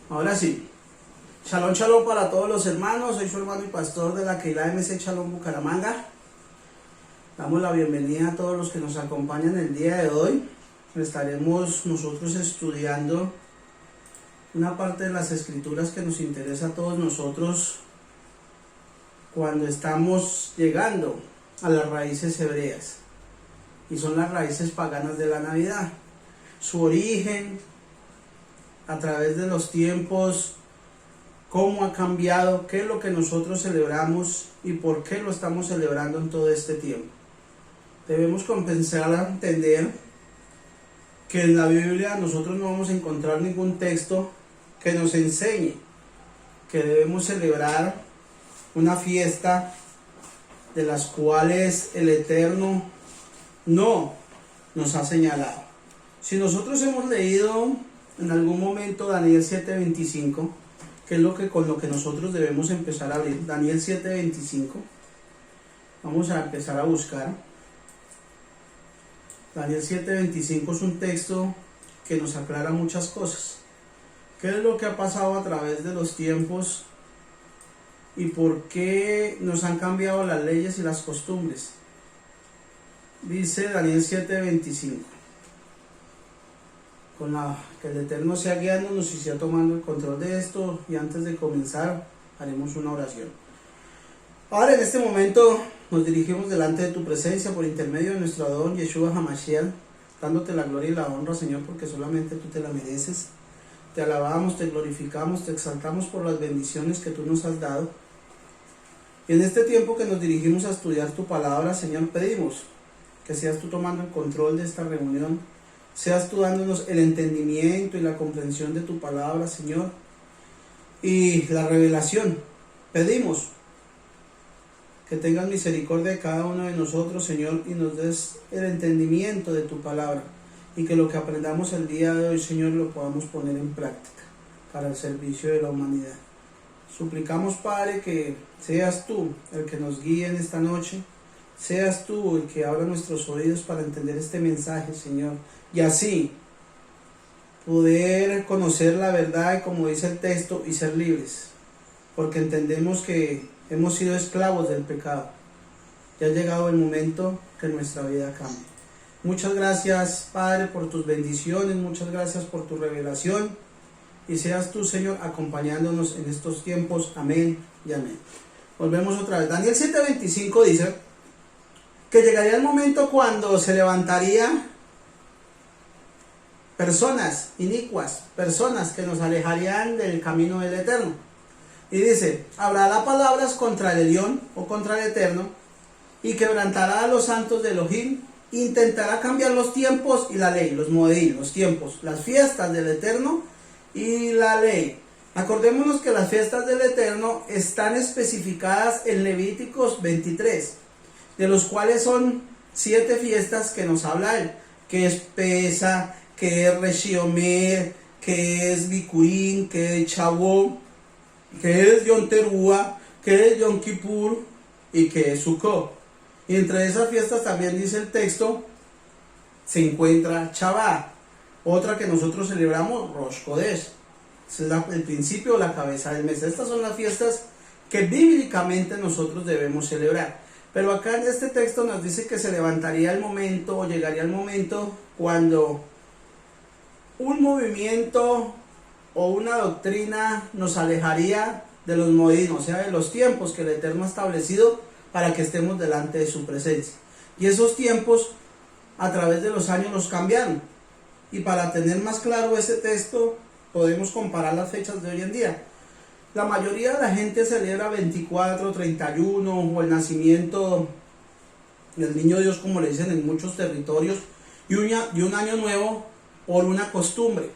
Ahora sí, shalom shalom para todos los hermanos, soy su hermano y pastor de la Keilah MC Shalom Bucaramanga. Damos la bienvenida a todos los que nos acompañan el día de hoy. Estaremos nosotros estudiando una parte de las escrituras que nos interesa a todos nosotros cuando estamos llegando a las raíces hebreas, y son las raíces paganas de la Navidad, su origen a través de los tiempos, cómo ha cambiado, qué es lo que nosotros celebramos y por qué lo estamos celebrando en todo este tiempo. Debemos comenzar a entender que en la Biblia nosotros no vamos a encontrar ningún texto que nos enseñe que debemos celebrar una fiesta de las cuales el Eterno no nos ha señalado. Si nosotros hemos leído en algún momento Daniel 7:25, que es con lo que nosotros debemos empezar a abrir, Daniel 7:25, vamos a empezar a buscar. Daniel 7:25 es un texto que nos aclara muchas cosas. ¿Qué es lo que ha pasado a través de los tiempos y por qué nos han cambiado las leyes y las costumbres? Dice Daniel 7:25. Que el Eterno sea guiándonos y sea tomando el control de esto, y antes de comenzar haremos una oración. Ahora en este momento nos dirigimos delante de tu presencia por intermedio de nuestro Adón Yeshua HaMashiach, dándote la gloria y la honra, Señor, porque solamente tú te la mereces. Te alabamos, te glorificamos, te exaltamos por las bendiciones que tú nos has dado. Y en este tiempo que nos dirigimos a estudiar tu palabra, Señor, pedimos que seas tú tomando el control de esta reunión, seas tú dándonos el entendimiento y la comprensión de tu palabra, Señor, y la revelación. Pedimos que tengas misericordia de cada uno de nosotros, Señor, y nos des el entendimiento de tu palabra, y que lo que aprendamos el día de hoy, Señor, lo podamos poner en práctica para el servicio de la humanidad. Suplicamos, Padre, que seas tú el que nos guíe en esta noche, seas tú el que abra nuestros oídos para entender este mensaje, Señor, y así poder conocer la verdad, como dice el texto, y ser libres, porque entendemos que hemos sido esclavos del pecado. Ya ha llegado el momento que nuestra vida cambie. Muchas gracias, Padre, por tus bendiciones, muchas gracias por tu revelación, y seas tú, Señor, acompañándonos en estos tiempos. Amén y amén. Volvemos otra vez. Daniel 7:25 dice que llegaría el momento cuando se levantaría personas inicuas, personas que nos alejarían del camino del Eterno. Y dice, hablará palabras contra el Elión o contra el Eterno, y quebrantará a los santos de Elohim, intentará cambiar los tiempos y la ley, los moedín, los tiempos, las fiestas del Eterno y la ley. Acordémonos que las fiestas del Eterno están especificadas en Levíticos 23, de los cuales son 7 fiestas que nos habla él, que es Pesa, que es Reshiomer, que es Bikurim, que es Shavuot, que es Yom Teruah, que es Yom Kippur y que es Sukkot. Y entre esas fiestas también dice el texto, se encuentra Shabbat, otra que nosotros celebramos, Rosh Kodesh. Es el principio o la cabeza del mes. Estas son las fiestas que bíblicamente nosotros debemos celebrar. Pero acá en este texto nos dice que se levantaría el momento, o llegaría el momento, cuando un movimiento o una doctrina nos alejaría de los moedín, o sea, de los tiempos que el Eterno ha establecido para que estemos delante de su presencia. Y esos tiempos a través de los años los cambiaron. Y para tener más claro ese texto, podemos comparar las fechas de hoy en día. La mayoría de la gente celebra 24, 31 o el nacimiento del niño Dios, como le dicen en muchos territorios, y un año nuevo por una costumbre,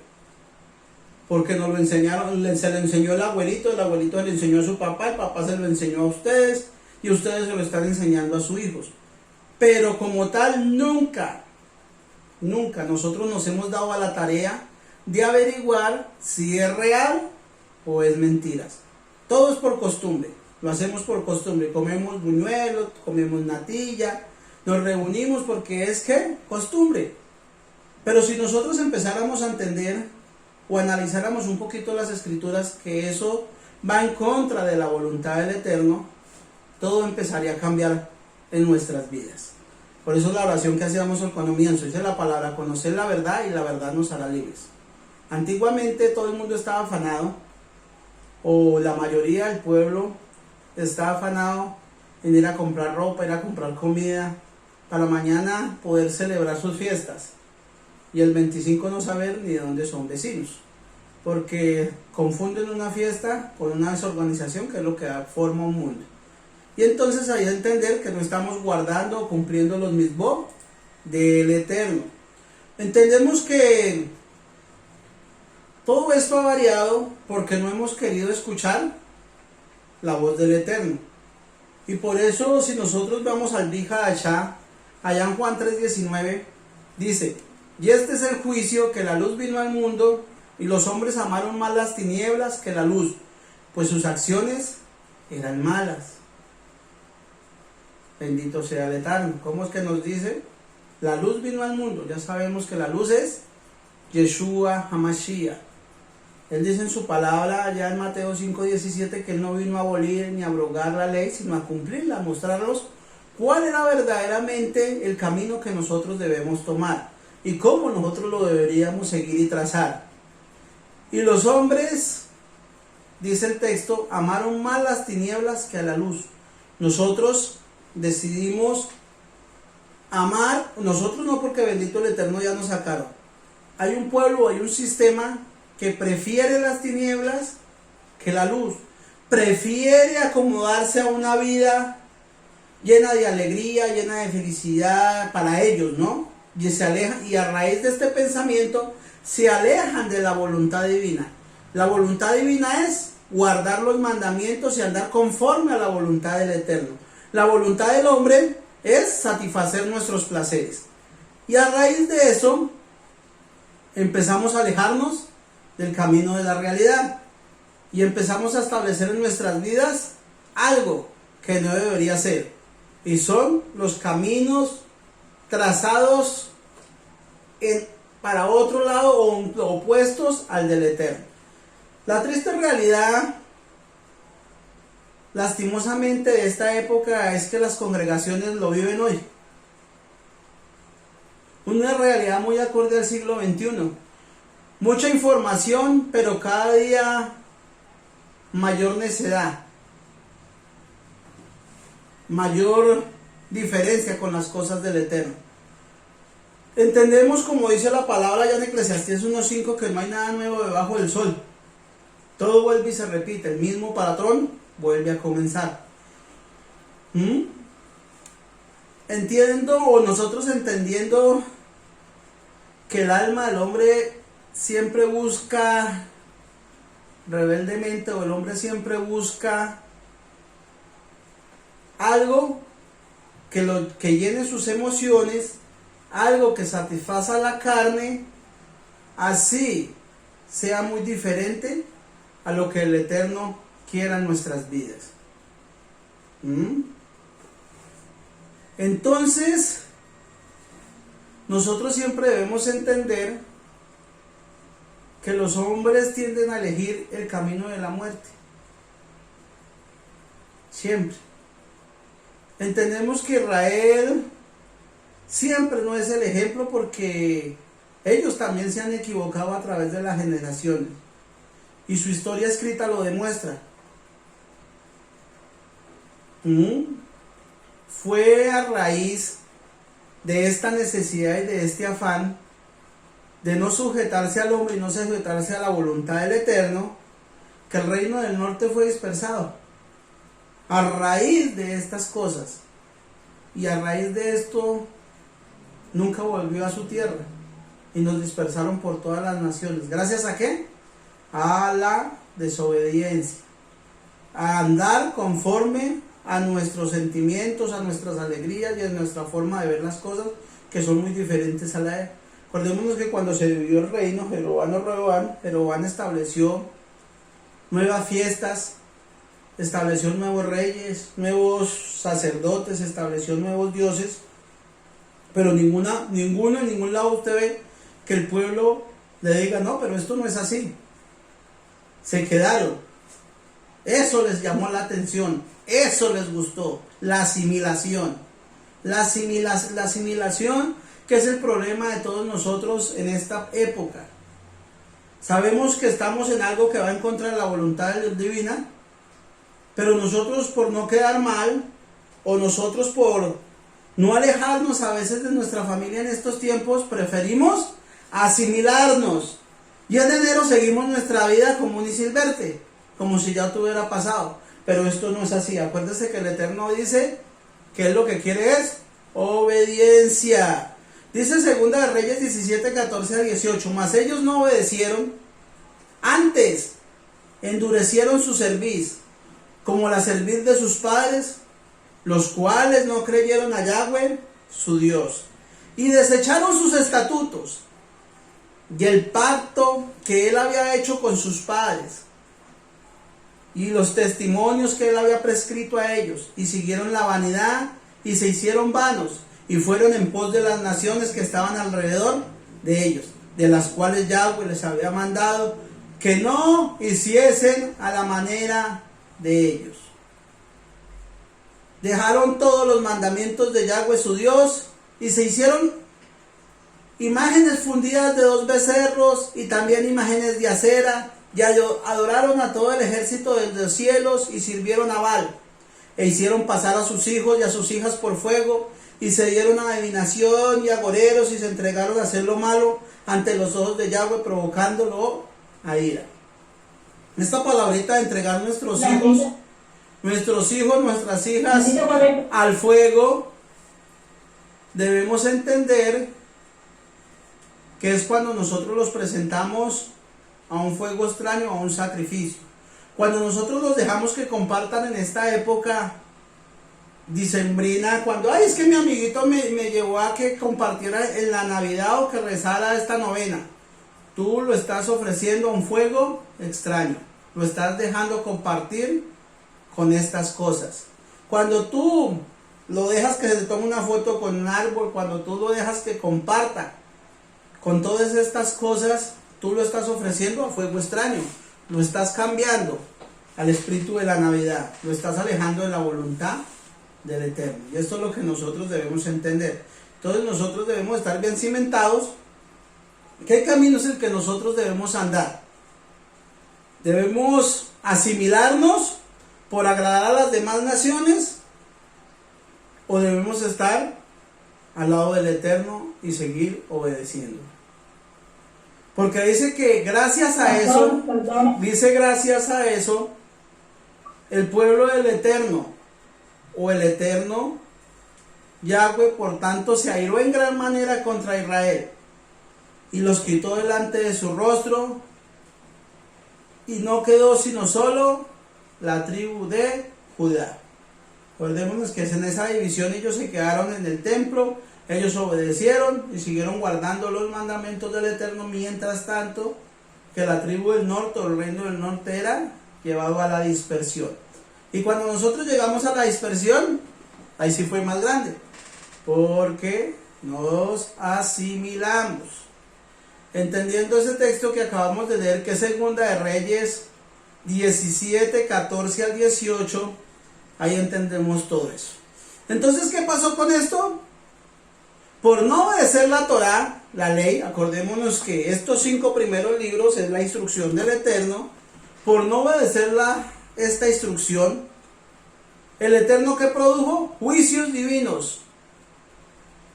porque nos lo enseñaron, se lo enseñó el abuelito se lo enseñó a su papá, el papá se lo enseñó a ustedes, y ustedes se lo están enseñando a sus hijos. Pero como tal, nunca nosotros nos hemos dado a la tarea de averiguar si es real o es mentiras. Todo es por costumbre, lo hacemos por costumbre. Comemos buñuelos, comemos natilla, nos reunimos porque es que costumbre. Pero si nosotros empezáramos a entender o analizáramos un poquito las escrituras, que eso va en contra de la voluntad del Eterno, todo empezaría a cambiar en nuestras vidas. Por eso la oración que hacíamos al comienzo, dice la palabra, conocer la verdad y la verdad nos hará libres. Antiguamente todo el mundo estaba afanado, o la mayoría del pueblo estaba afanado en ir a comprar ropa, ir a comprar comida, para mañana poder celebrar sus fiestas. Y el 25 no saber ni de dónde son vecinos, porque confunden una fiesta con una desorganización, que es lo que forma un mundo. Y entonces hay que entender que no estamos guardando o cumpliendo los mitzvot del Eterno. Entendemos que todo esto ha variado porque no hemos querido escuchar la voz del Eterno. Y por eso, si nosotros vamos al Bihadashá, allá en Juan 3:19, dice: y este es el juicio, que la luz vino al mundo, y los hombres amaron más las tinieblas que la luz, pues sus acciones eran malas. Bendito sea el Eterno. ¿Cómo es que nos dice? La luz vino al mundo. Ya sabemos que la luz es Yeshua HaMashiach. Él dice en su palabra, allá en Mateo 5:17, que Él no vino a abolir ni a abrogar la ley, sino a cumplirla, a mostrarnos cuál era verdaderamente el camino que nosotros debemos tomar y cómo nosotros lo deberíamos seguir y trazar. Y los hombres, dice el texto, amaron más las tinieblas que a la luz. Nosotros decidimos amar, nosotros no, porque bendito el Eterno ya nos sacaron. Hay un pueblo, hay un sistema que prefiere las tinieblas que la luz, prefiere acomodarse a una vida llena de alegría, llena de felicidad para ellos, ¿no? Y se alejan, y a raíz de este pensamiento se alejan de la voluntad divina. La voluntad divina es guardar los mandamientos y andar conforme a la voluntad del Eterno. La voluntad del hombre es satisfacer nuestros placeres. Y a raíz de eso empezamos a alejarnos del camino de la realidad y empezamos a establecer en nuestras vidas algo que no debería ser, y son los caminos trazados para otro lado o opuestos al del Eterno. La triste realidad, lastimosamente, de esta época es que las congregaciones lo viven hoy. Una realidad muy acorde al siglo XXI. Mucha información, pero cada día mayor necedad, mayor diferencia con las cosas del Eterno. Entendemos, como dice la palabra ya en Eclesiastés 1:5, que no hay nada nuevo debajo del sol. Todo vuelve y se repite, el mismo patrón vuelve a comenzar. Entiendo, o nosotros entendiendo, que el alma del hombre siempre busca rebeldemente, o el hombre siempre busca algo que llene sus emociones, algo que satisfaza la carne, así sea muy diferente a lo que el Eterno quiera en nuestras vidas. Entonces, nosotros siempre debemos entender que los hombres tienden a elegir el camino de la muerte. Siempre. Entendemos que Israel siempre no es el ejemplo, porque ellos también se han equivocado a través de las generaciones. Y su historia escrita lo demuestra. Fue a raíz de esta necesidad y de este afán de no sujetarse al hombre y no sujetarse a la voluntad del Eterno, que el reino del norte fue dispersado. A raíz de estas cosas, y a raíz de esto, nunca volvió a su tierra, y nos dispersaron por todas las naciones. ¿Gracias a qué? A la desobediencia, a andar conforme a nuestros sentimientos, a nuestras alegrías y a nuestra forma de ver las cosas, que son muy diferentes a la de... Acordémonos que cuando se dividió el reino, Jeroboam estableció nuevas fiestas, estableció nuevos reyes, nuevos sacerdotes, estableció nuevos dioses, pero en ningún lado usted ve que el pueblo le diga, no, pero esto no es así. Se quedaron. Eso les llamó la atención, eso les gustó, la asimilación. La asimilación, que es el problema de todos nosotros en esta época. Sabemos que estamos en algo que va en contra de la voluntad de Dios divina, pero nosotros, por no quedar mal, o nosotros por no alejarnos a veces de nuestra familia en estos tiempos, preferimos asimilarnos. Y en enero seguimos nuestra vida común y silvestre, como si ya todo hubiera pasado. Pero esto no es así. Acuérdese que el Eterno dice que Él lo que quiere es obediencia. Dice Segunda de Reyes 17, 14 a 18. Mas ellos no obedecieron, antes endurecieron su cerviz, como la cerviz de sus padres, los cuales no creyeron a Yahweh, su Dios, y desecharon sus estatutos y el pacto que Él había hecho con sus padres, y los testimonios que Él había prescrito a ellos, y siguieron la vanidad, y se hicieron vanos, y fueron en pos de las naciones que estaban alrededor de ellos, de las cuales Yahweh les había mandado que no hiciesen a la manera de ellos. Dejaron todos los mandamientos de Yahweh su Dios, y se hicieron imágenes fundidas de 2 becerros, y también imágenes de acera, y adoraron a todo el ejército de los cielos, y sirvieron a Baal, e hicieron pasar a sus hijos y a sus hijas por fuego, y se dieron a adivinación y agoreros, y se entregaron a hacer lo malo ante los ojos de Yahweh, provocándolo a ira. Esta palabrita de entregar nuestras hijos, nuestras hijas al fuego, debemos entender que es cuando nosotros los presentamos a un fuego extraño, a un sacrificio. Cuando nosotros los dejamos que compartan en esta época dicembrina, cuando, ay, es que mi amiguito me llevó a que compartiera en la Navidad o que rezara esta novena, tú lo estás ofreciendo a un fuego extraño, lo estás dejando compartir con estas cosas. Cuando tú lo dejas que se tome una foto con un árbol, cuando tú lo dejas que comparta con todas estas cosas, tú lo estás ofreciendo a fuego extraño, lo estás cambiando al espíritu de la Navidad, lo estás alejando de la voluntad del Eterno. Y esto es lo que nosotros debemos entender. Entonces nosotros debemos estar bien cimentados. ¿Qué camino es el que nosotros debemos andar? ¿Debemos asimilarnos por agradar a las demás naciones? ¿O debemos estar al lado del Eterno y seguir obedeciendo? Porque dice que gracias a eso, el pueblo del Eterno, o el Eterno, Yahweh, por tanto, se airó en gran manera contra Israel, y los quitó delante de su rostro, y no quedó sino solo la tribu de Judá. Recordémonos que en esa división ellos se quedaron en el templo, ellos obedecieron y siguieron guardando los mandamientos del Eterno, mientras tanto que la tribu del norte, o el reino del norte, era llevado a la dispersión. Y cuando nosotros llegamos a la dispersión, ahí sí fue más grande, porque nos asimilamos. Entendiendo ese texto que acabamos de leer, que es Segunda de Reyes 17, 14 al 18, ahí entendemos todo eso. Entonces, ¿qué pasó con esto? Por no obedecer la Torá, la ley, acordémonos que estos 5 primeros libros es la instrucción del Eterno. Por no obedecer esta instrucción, el Eterno, ¿qué produjo? Juicios divinos.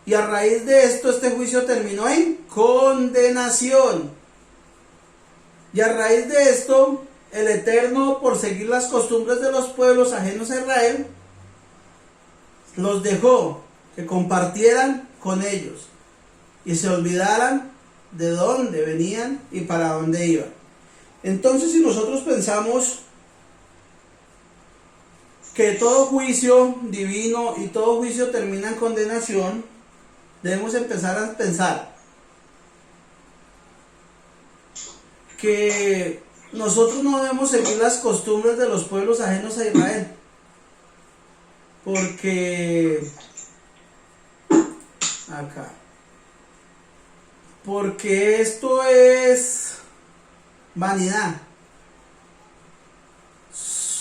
Y a raíz de esto, este juicio terminó en condenación. Y a raíz de esto, el Eterno, por seguir las costumbres de los pueblos ajenos a Israel, los dejó que compartieran con ellos y se olvidaran de dónde venían y para dónde iban. Entonces, si nosotros pensamos que todo juicio divino y todo juicio termina en condenación, debemos empezar a pensar que nosotros no debemos seguir las costumbres de los pueblos ajenos a Israel, porque acá Porque esto es vanidad.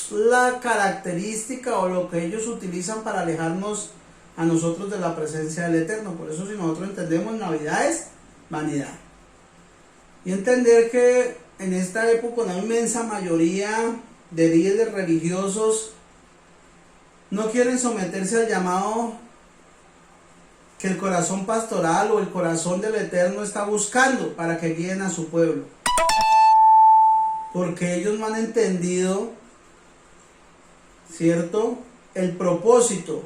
La característica o lo que ellos utilizan para alejarnos a nosotros de la presencia del Eterno. Por eso, si nosotros entendemos, Navidad es vanidad. Y entender que en esta época una inmensa mayoría de líderes religiosos no quieren someterse al llamado que el corazón pastoral o el corazón del Eterno está buscando para que guíen a su pueblo. Porque ellos no han entendido, ¿cierto?, el propósito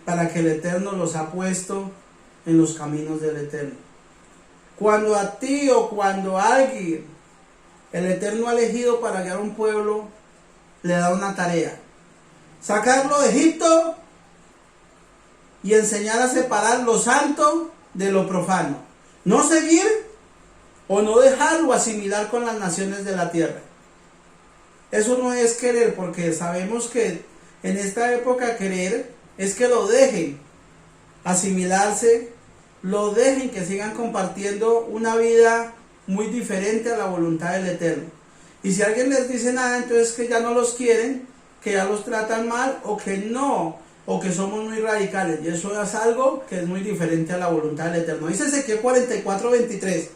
para que el Eterno los ha puesto en los caminos del Eterno. Cuando a ti o cuando a alguien el Eterno ha elegido para guiar a un pueblo, le da una tarea: sacarlo de Egipto y enseñar a separar lo santo de lo profano. No seguir o no dejarlo asimilar con las naciones de la tierra. Eso no es querer, porque sabemos que en esta época querer es que lo dejen asimilarse, lo dejen que sigan compartiendo una vida muy diferente a la voluntad del Eterno. Y si alguien les dice nada, entonces que ya no los quieren, que ya los tratan mal, o que no, o que somos muy radicales. Y eso es algo que es muy diferente a la voluntad del Eterno. Dice Ezequiel 44:23.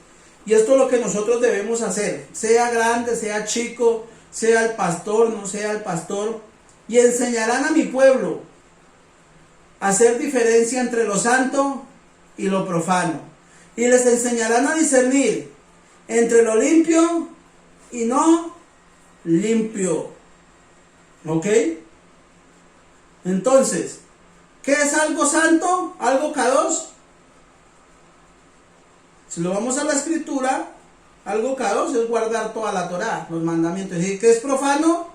Y esto es lo que nosotros debemos hacer, sea grande, sea chico, sea el pastor, no sea el pastor, y enseñarán a mi pueblo a hacer diferencia entre lo santo y lo profano, y les enseñarán a discernir entre lo limpio y no limpio. ¿Ok? Entonces, ¿qué es algo santo? Algo kadosh. Si lo vamos a la escritura, algo kadosh es guardar toda la Torá, los mandamientos. ¿Y qué es profano?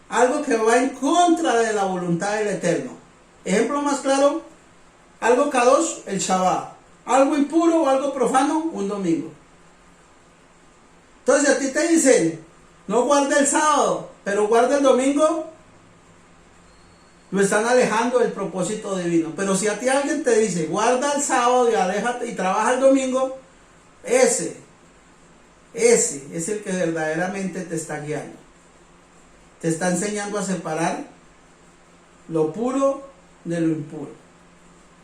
Algo que va en contra de la voluntad del Eterno. Ejemplo más claro: algo kadosh, el Shabbat. Algo impuro o algo profano, un domingo. Entonces, a ti te dicen, no guarda el sábado, pero guarda el domingo, lo están alejando del propósito divino. Pero si a ti alguien te dice, guarda el sábado y aléjate y trabaja el domingo, ese es el que verdaderamente te está guiando. Te está enseñando a separar lo puro de lo impuro.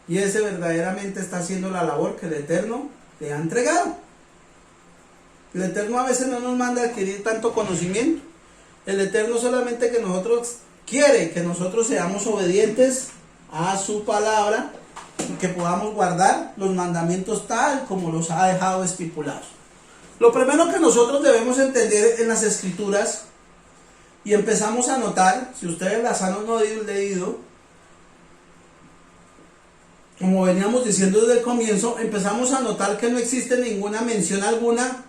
Y ese verdaderamente está haciendo la labor que el Eterno le ha entregado. El Eterno a veces no nos manda a adquirir tanto conocimiento. El Eterno solamente que nosotros quiere que nosotros seamos obedientes a su palabra y que podamos guardar los mandamientos tal como los ha dejado estipulados. Lo primero que nosotros debemos entender en las escrituras, y empezamos a notar, si ustedes las han leído, como veníamos diciendo desde el comienzo, empezamos a notar que no existe ninguna mención alguna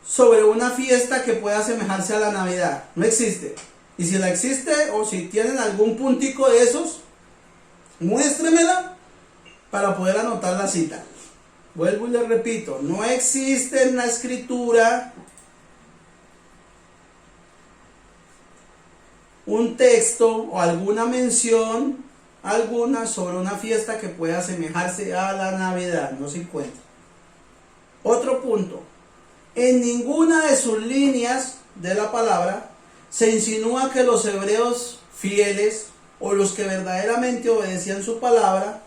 sobre una fiesta que pueda asemejarse a la Navidad. No existe. Y si la existe, o si tienen algún puntico de esos, muéstremela para poder anotar la cita. Vuelvo y les repito, no existe en la escritura un texto o alguna mención alguna sobre una fiesta que pueda asemejarse a la Navidad. No se encuentra. Otro punto: en ninguna de sus líneas de la palabra se insinúa que los hebreos fieles o los que verdaderamente obedecían su palabra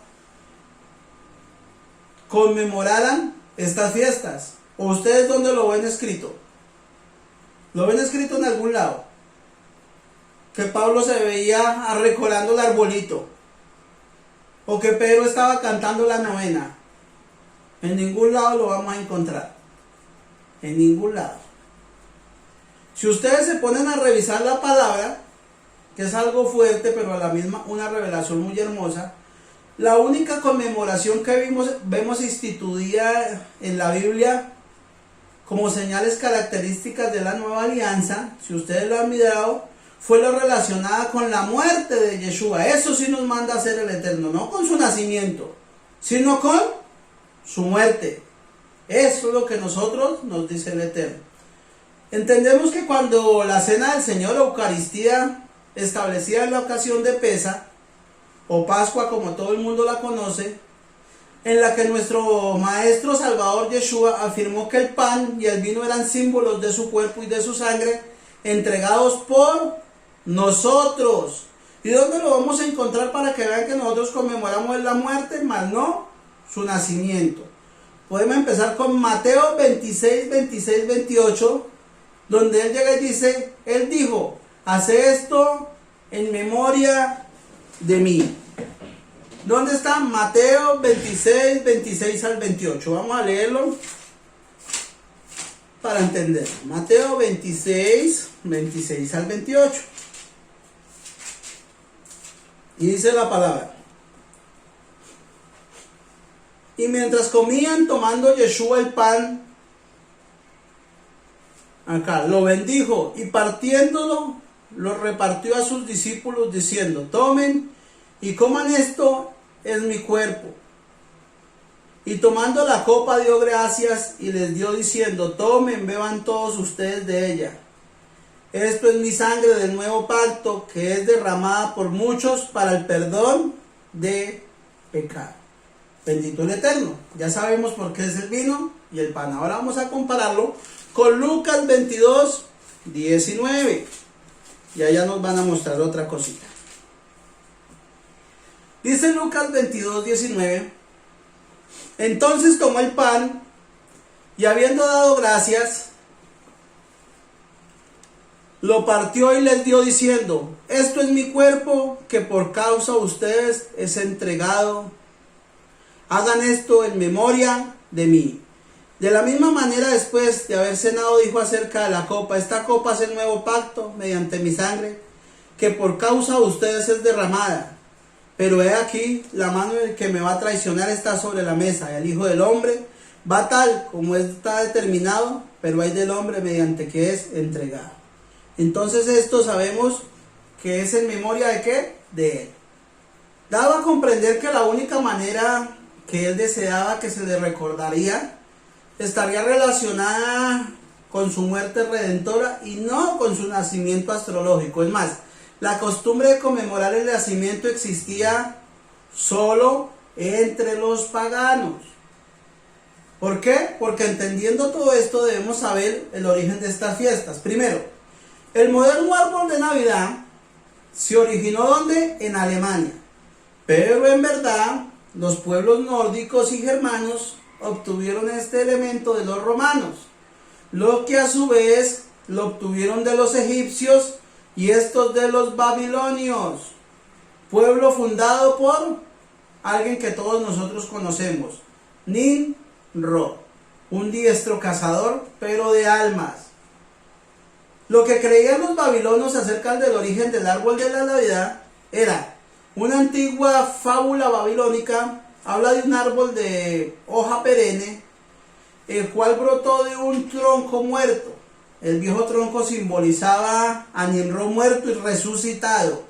conmemoraran estas fiestas. ¿O ustedes dónde lo ven escrito? ¿Lo ven escrito en algún lado? Que Pablo se veía arrecolando el arbolito, o que Pedro estaba cantando la novena. En ningún lado lo vamos a encontrar. En ningún lado. Si ustedes se ponen a revisar la palabra, que es algo fuerte, pero a la misma una revelación muy hermosa, la única conmemoración que vemos instituida en la Biblia como señales características de la nueva alianza, si ustedes lo han mirado, fue lo relacionada con la muerte de Yeshua. Eso sí nos manda a hacer el Eterno, no con su nacimiento, sino con su muerte. Eso es lo que nosotros nos dice el Eterno. Entendemos que cuando la cena del Señor, la Eucaristía, establecida en la ocasión de Pesa, o Pascua como todo el mundo la conoce, en la que nuestro Maestro Salvador Yeshua afirmó que el pan y el vino eran símbolos de su cuerpo y de su sangre entregados por nosotros. ¿Y dónde lo vamos a encontrar para que vean que nosotros conmemoramos la muerte, más no su nacimiento? Podemos empezar con Mateo 26, 26, 28, donde él llega y dice, él dijo, hace esto en memoria de mí. ¿Dónde está? Mateo 26, 26 al 28. Vamos a leerlo para entender. Mateo 26, 26 al 28. Y dice la palabra. Y mientras comían, tomando Yeshua el pan, acá, lo bendijo y partiéndolo, lo repartió a sus discípulos diciendo, tomen y coman, esto es mi cuerpo. Y tomando la copa dio gracias y les dio diciendo, tomen, beban todos ustedes de ella. Esto es mi sangre del nuevo pacto, que es derramada por muchos para el perdón de pecado. Bendito el Eterno. Ya sabemos por qué es el vino y el pan. Ahora vamos a compararlo con Lucas 22, 19. Y allá nos van a mostrar otra cosita. Dice Lucas 22, 19. Entonces tomó el pan y habiendo dado gracias, lo partió y les dio diciendo, esto es mi cuerpo que por causa de ustedes es entregado. Hagan esto en memoria de mí. De la misma manera, después de haber cenado, dijo acerca de la copa, esta copa es el nuevo pacto mediante mi sangre, que por causa de ustedes es derramada. Pero he aquí, la mano del que me va a traicionar está sobre la mesa, y el Hijo del Hombre va tal como está determinado, pero hay del hombre mediante que es entregado. Entonces esto sabemos que es en memoria de ¿qué? De él. Daba a comprender que la única manera que él deseaba que se le recordaría estaría relacionada con su muerte redentora y no con su nacimiento astrológico. Es más, la costumbre de conmemorar el nacimiento existía solo entre los paganos. ¿Por qué? Porque entendiendo todo esto debemos saber el origen de estas fiestas. Primero, el moderno árbol de Navidad se originó ¿dónde? En Alemania. Pero en verdad, los pueblos nórdicos y germanos obtuvieron este elemento de los romanos, lo que a su vez lo obtuvieron de los egipcios y estos de los babilonios, pueblo fundado por alguien que todos nosotros conocemos, Nimrod, un diestro cazador, pero de almas. Lo que creían los babilonios acerca del origen del árbol de la Navidad era una antigua fábula babilónica. Habla de un árbol de hoja perenne, el cual brotó de un tronco muerto. El viejo tronco simbolizaba a Nimrod muerto y resucitado.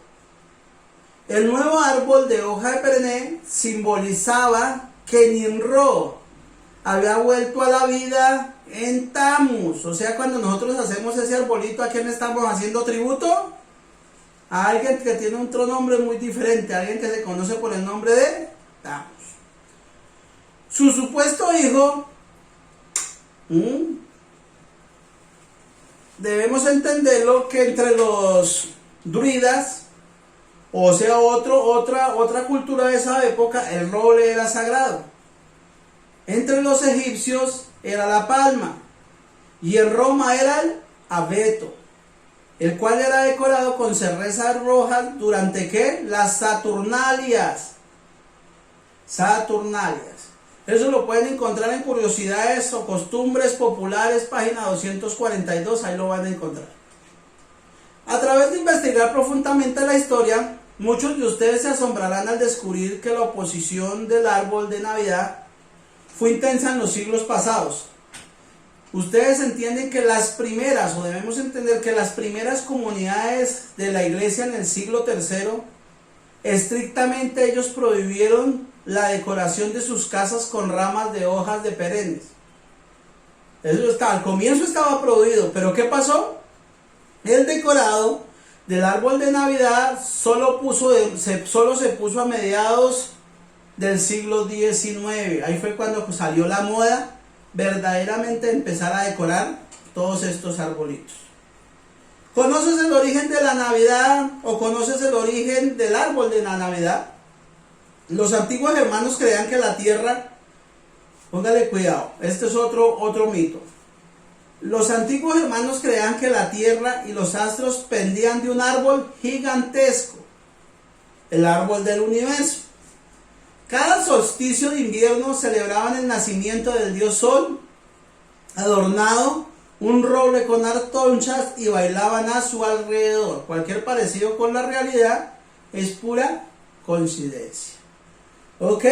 El nuevo árbol de hoja de perenne simbolizaba que Nimrod había vuelto a la vida en Tammuz. O sea, cuando nosotros hacemos ese arbolito, ¿a quién estamos haciendo tributo? A alguien que tiene otro nombre muy diferente, a alguien que se conoce por el nombre de Tammuz. Su supuesto hijo, debemos entenderlo que entre los druidas, o sea, otra cultura de esa época, el roble era sagrado. Entre los egipcios era la palma, y en Roma era el abeto, el cual era decorado con cerezas rojas durante ¿qué? Las Saturnalias. Eso lo pueden encontrar en Curiosidades o Costumbres Populares, página 242, ahí lo van a encontrar. A través de investigar profundamente la historia, muchos de ustedes se asombrarán al descubrir que la oposición del árbol de Navidad fue intensa en los siglos pasados. Ustedes entienden que debemos entender que las primeras comunidades de la iglesia en el siglo III, estrictamente ellos prohibieron la decoración de sus casas con ramas de hojas de perennes. Al comienzo estaba prohibido, pero ¿qué pasó? El decorado del árbol de Navidad solo se puso a mediados del siglo XIX. Ahí fue cuando salió la moda verdaderamente empezar a decorar todos estos arbolitos. ¿Conoces el origen de la Navidad o conoces el origen del árbol de la Navidad? Los antiguos hermanos creían que la tierra, póngale cuidado, este es otro mito. Los antiguos hermanos creían que la tierra y los astros pendían de un árbol gigantesco, el árbol del universo. Cada solsticio de invierno celebraban el nacimiento del dios Sol, adornado un roble con antorchas y bailaban a su alrededor. Cualquier parecido con la realidad es pura coincidencia. ¿Ok?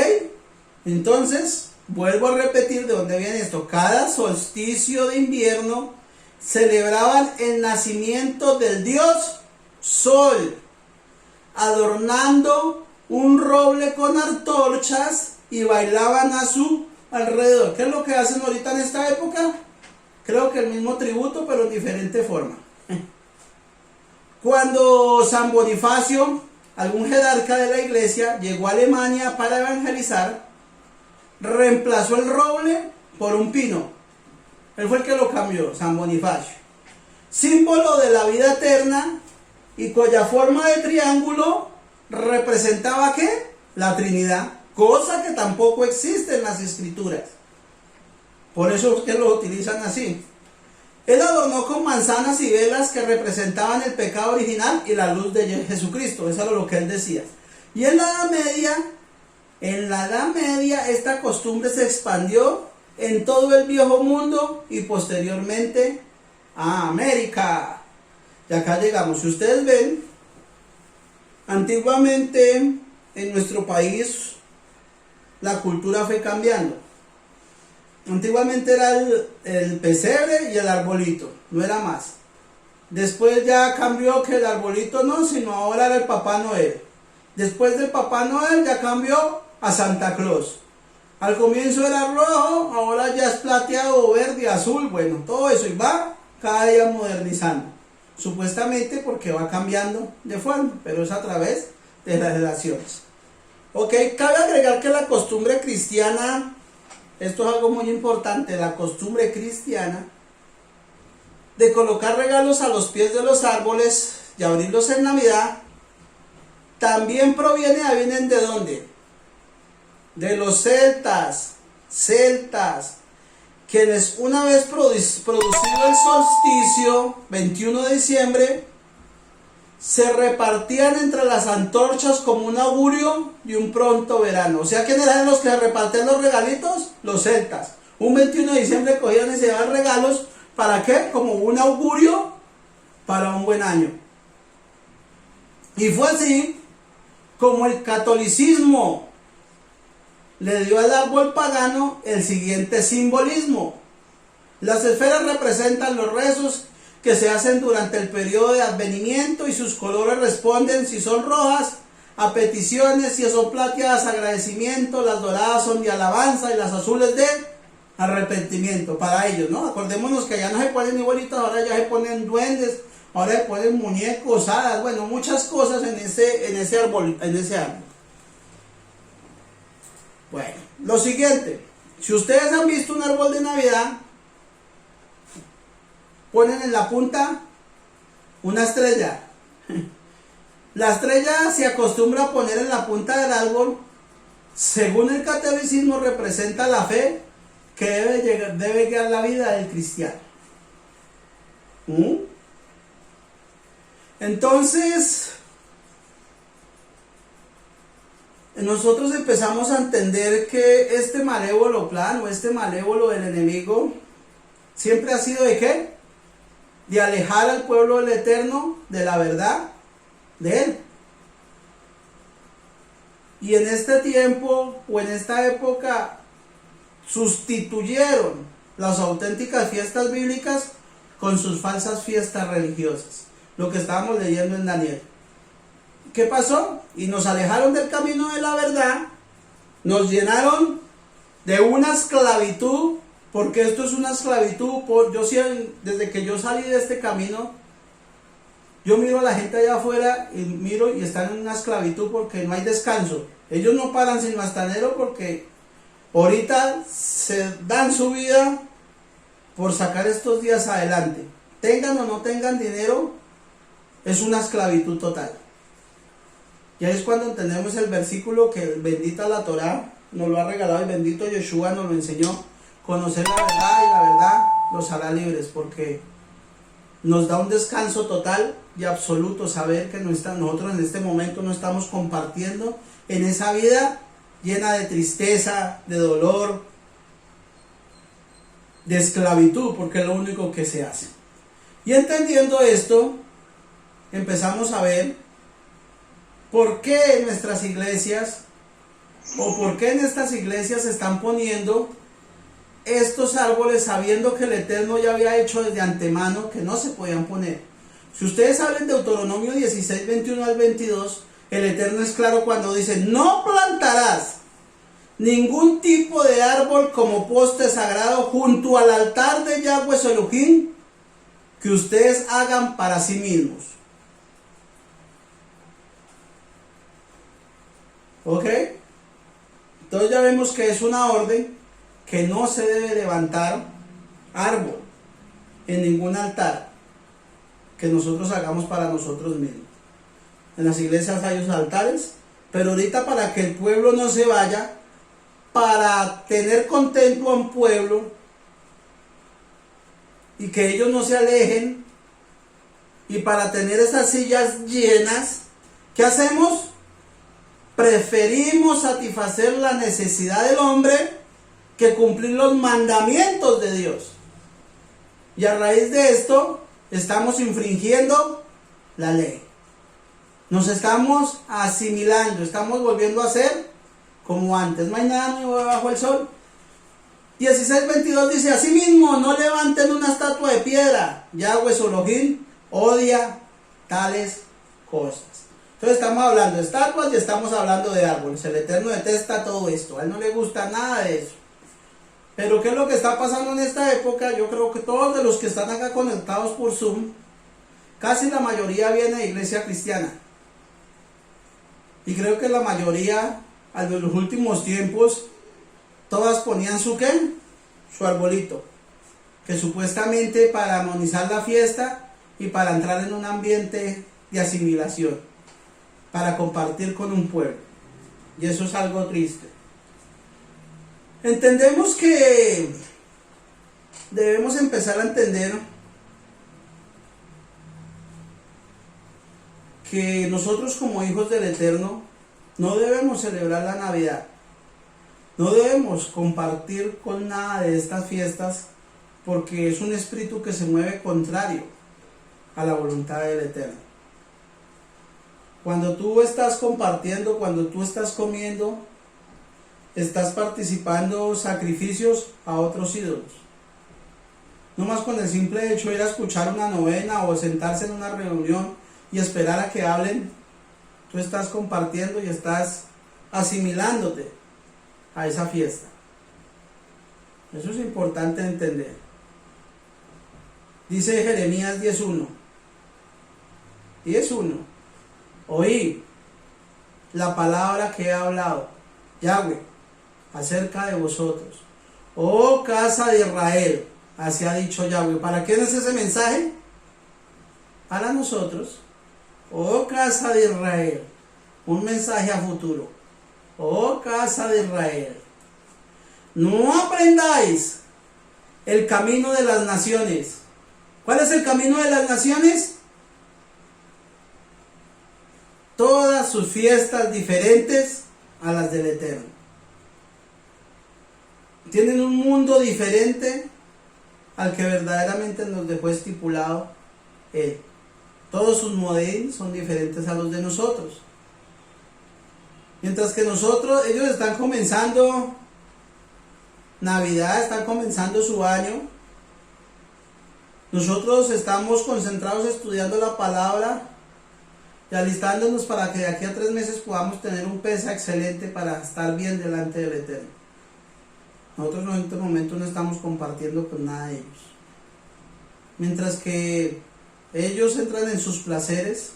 Entonces, vuelvo a repetir de dónde viene esto. Cada solsticio de invierno celebraban el nacimiento del dios Sol, adornando un roble con antorchas y bailaban a su alrededor. ¿Qué es lo que hacen ahorita en esta época? Creo que el mismo tributo, pero en diferente forma. Cuando San Bonifacio, algún jerarca de la iglesia, llegó a Alemania para evangelizar, reemplazó el roble por un pino. Él fue el que lo cambió, San Bonifacio. Símbolo de la vida eterna y cuya forma de triángulo representaba ¿qué? La Trinidad, cosa que tampoco existe en las Escrituras. Por eso es que lo utilizan así. Él adornó con manzanas y velas que representaban el pecado original y la luz de Jesucristo. Eso era lo que él decía. Y en la Edad Media, esta costumbre se expandió en todo el viejo mundo y posteriormente a América. Y acá llegamos. Si ustedes ven, antiguamente en nuestro país la cultura fue cambiando. Antiguamente era el pesebre y el arbolito, no era más. Después ya cambió que el arbolito no, sino ahora era el Papá Noel. Después del Papá Noel ya cambió a Santa Claus. Al comienzo era rojo, ahora ya es plateado, verde, azul, bueno, todo eso y va cada día modernizando. Supuestamente porque va cambiando de forma, pero es a través de las relaciones. Ok, cabe agregar que la costumbre cristiana, esto es algo muy importante, la costumbre cristiana de colocar regalos a los pies de los árboles y abrirlos en Navidad, también vienen ¿de dónde? De los celtas, quienes una vez producido el solsticio, 21 de diciembre, se repartían entre las antorchas como un augurio y un pronto verano. O sea, ¿quiénes eran los que repartían los regalitos? Los celtas. Un 21 de diciembre cogían y se llevaban regalos, ¿para qué? Como un augurio para un buen año. Y fue así como el catolicismo le dio al árbol pagano el siguiente simbolismo. Las esferas representan los rezos que se hacen durante el periodo de advenimiento y sus colores responden, si son rojas, a peticiones, si son plateadas, agradecimiento, las doradas son de alabanza y las azules de arrepentimiento para ellos, ¿no? Acordémonos que ya no se ponen igualitas, ahora ya se ponen duendes, ahora se ponen muñecos, hadas, bueno, muchas cosas en ese árbol. Bueno, lo siguiente, si ustedes han visto un árbol de Navidad, ponen en la punta una estrella. La estrella se acostumbra a poner en la punta del árbol, según el catolicismo, representa la fe que debe guiar la vida del cristiano. Entonces, nosotros empezamos a entender que este malévolo plan o este malévolo del enemigo siempre ha sido ¿de qué? De alejar al pueblo del Eterno de la verdad de Él. Y en este tiempo o en esta época sustituyeron las auténticas fiestas bíblicas con sus falsas fiestas religiosas. Lo que estábamos leyendo en Daniel. ¿Qué pasó? Y nos alejaron del camino de la verdad, nos llenaron de una esclavitud, porque esto es una esclavitud. Desde que yo salí de este camino, yo miro a la gente allá afuera y miro y están en una esclavitud porque no hay descanso. Ellos no paran sino hasta enero porque ahorita se dan su vida por sacar estos días adelante. Tengan o no tengan dinero, es una esclavitud total. Y ahí es cuando entendemos el versículo que bendita la Torá nos lo ha regalado y bendito Yeshua nos lo enseñó. Conocer la verdad y la verdad los hará libres, porque nos da un descanso total y absoluto saber que nosotros en este momento no estamos compartiendo en esa vida llena de tristeza, de dolor, de esclavitud, porque es lo único que se hace. Y entendiendo esto, empezamos a ver por qué en nuestras iglesias o por qué en estas iglesias se están poniendo estos árboles sabiendo que el Eterno ya había hecho desde antemano que no se podían poner. Si ustedes hablan de Deuteronomio 16, 21 al 22, el Eterno es claro cuando dice: no plantarás ningún tipo de árbol como poste sagrado junto al altar de Yahweh su Elohim que ustedes hagan para sí mismos. ¿Ok? Entonces ya vemos que es una orden que no se debe levantar árbol en ningún altar que nosotros hagamos para nosotros mismos. En las iglesias hay los altares, pero ahorita para que el pueblo no se vaya, para tener contento a un pueblo y que ellos no se alejen, y para tener esas sillas llenas, ¿qué hacemos? Preferimos satisfacer la necesidad del hombre que cumplir los mandamientos de Dios. Y a raíz de esto estamos infringiendo la ley. Nos estamos asimilando, estamos volviendo a ser como antes. No hay nada nuevo bajo el sol. 16:22 dice: asimismo, no levanten una estatua de piedra. Yahweh su Elohim odia tales cosas. Entonces estamos hablando de estatuas y estamos hablando de árboles. El Eterno detesta todo esto. A él no le gusta nada de eso. Pero ¿qué es lo que está pasando en esta época? Yo creo que todos de los que están acá conectados por Zoom, casi la mayoría viene de iglesia cristiana. Y creo que la mayoría, en los últimos tiempos, todas ponían su ¿qué? Su arbolito. Que supuestamente para armonizar la fiesta y para entrar en un ambiente de asimilación. Para compartir con un pueblo. Y eso es algo triste. Entendemos que debemos empezar a entender que nosotros como hijos del Eterno no debemos celebrar la Navidad, no debemos compartir con nada de estas fiestas, porque es un espíritu que se mueve contrario a la voluntad del Eterno. Cuando tú estás compartiendo, cuando tú estás comiendo, estás participando sacrificios a otros ídolos. No más con el simple hecho de ir a escuchar una novena o sentarse en una reunión y esperar a que hablen, tú estás compartiendo y estás asimilándote a esa fiesta. Eso es importante entender. Dice Jeremías 10:1. 10:1. Oí la palabra que he hablado, Yahweh, acerca de vosotros, oh casa de Israel, así ha dicho Yahweh. ¿Para quién es ese mensaje? Para nosotros. Oh casa de Israel, un mensaje a futuro. Oh casa de Israel, no aprendáis el camino de las naciones. ¿Cuál es el camino de las naciones? Todas sus fiestas diferentes a las del Eterno. Tienen un mundo diferente al que verdaderamente nos dejó estipulado Él. Todos sus modelos son diferentes a los de nosotros. Mientras que ellos están comenzando Navidad, están comenzando su año. Nosotros estamos concentrados estudiando la palabra y alistándonos para que de aquí a 3 meses podamos tener un pesa excelente para estar bien delante del Eterno. Nosotros en este momento no estamos compartiendo con nada de ellos. Mientras que ellos entran en sus placeres,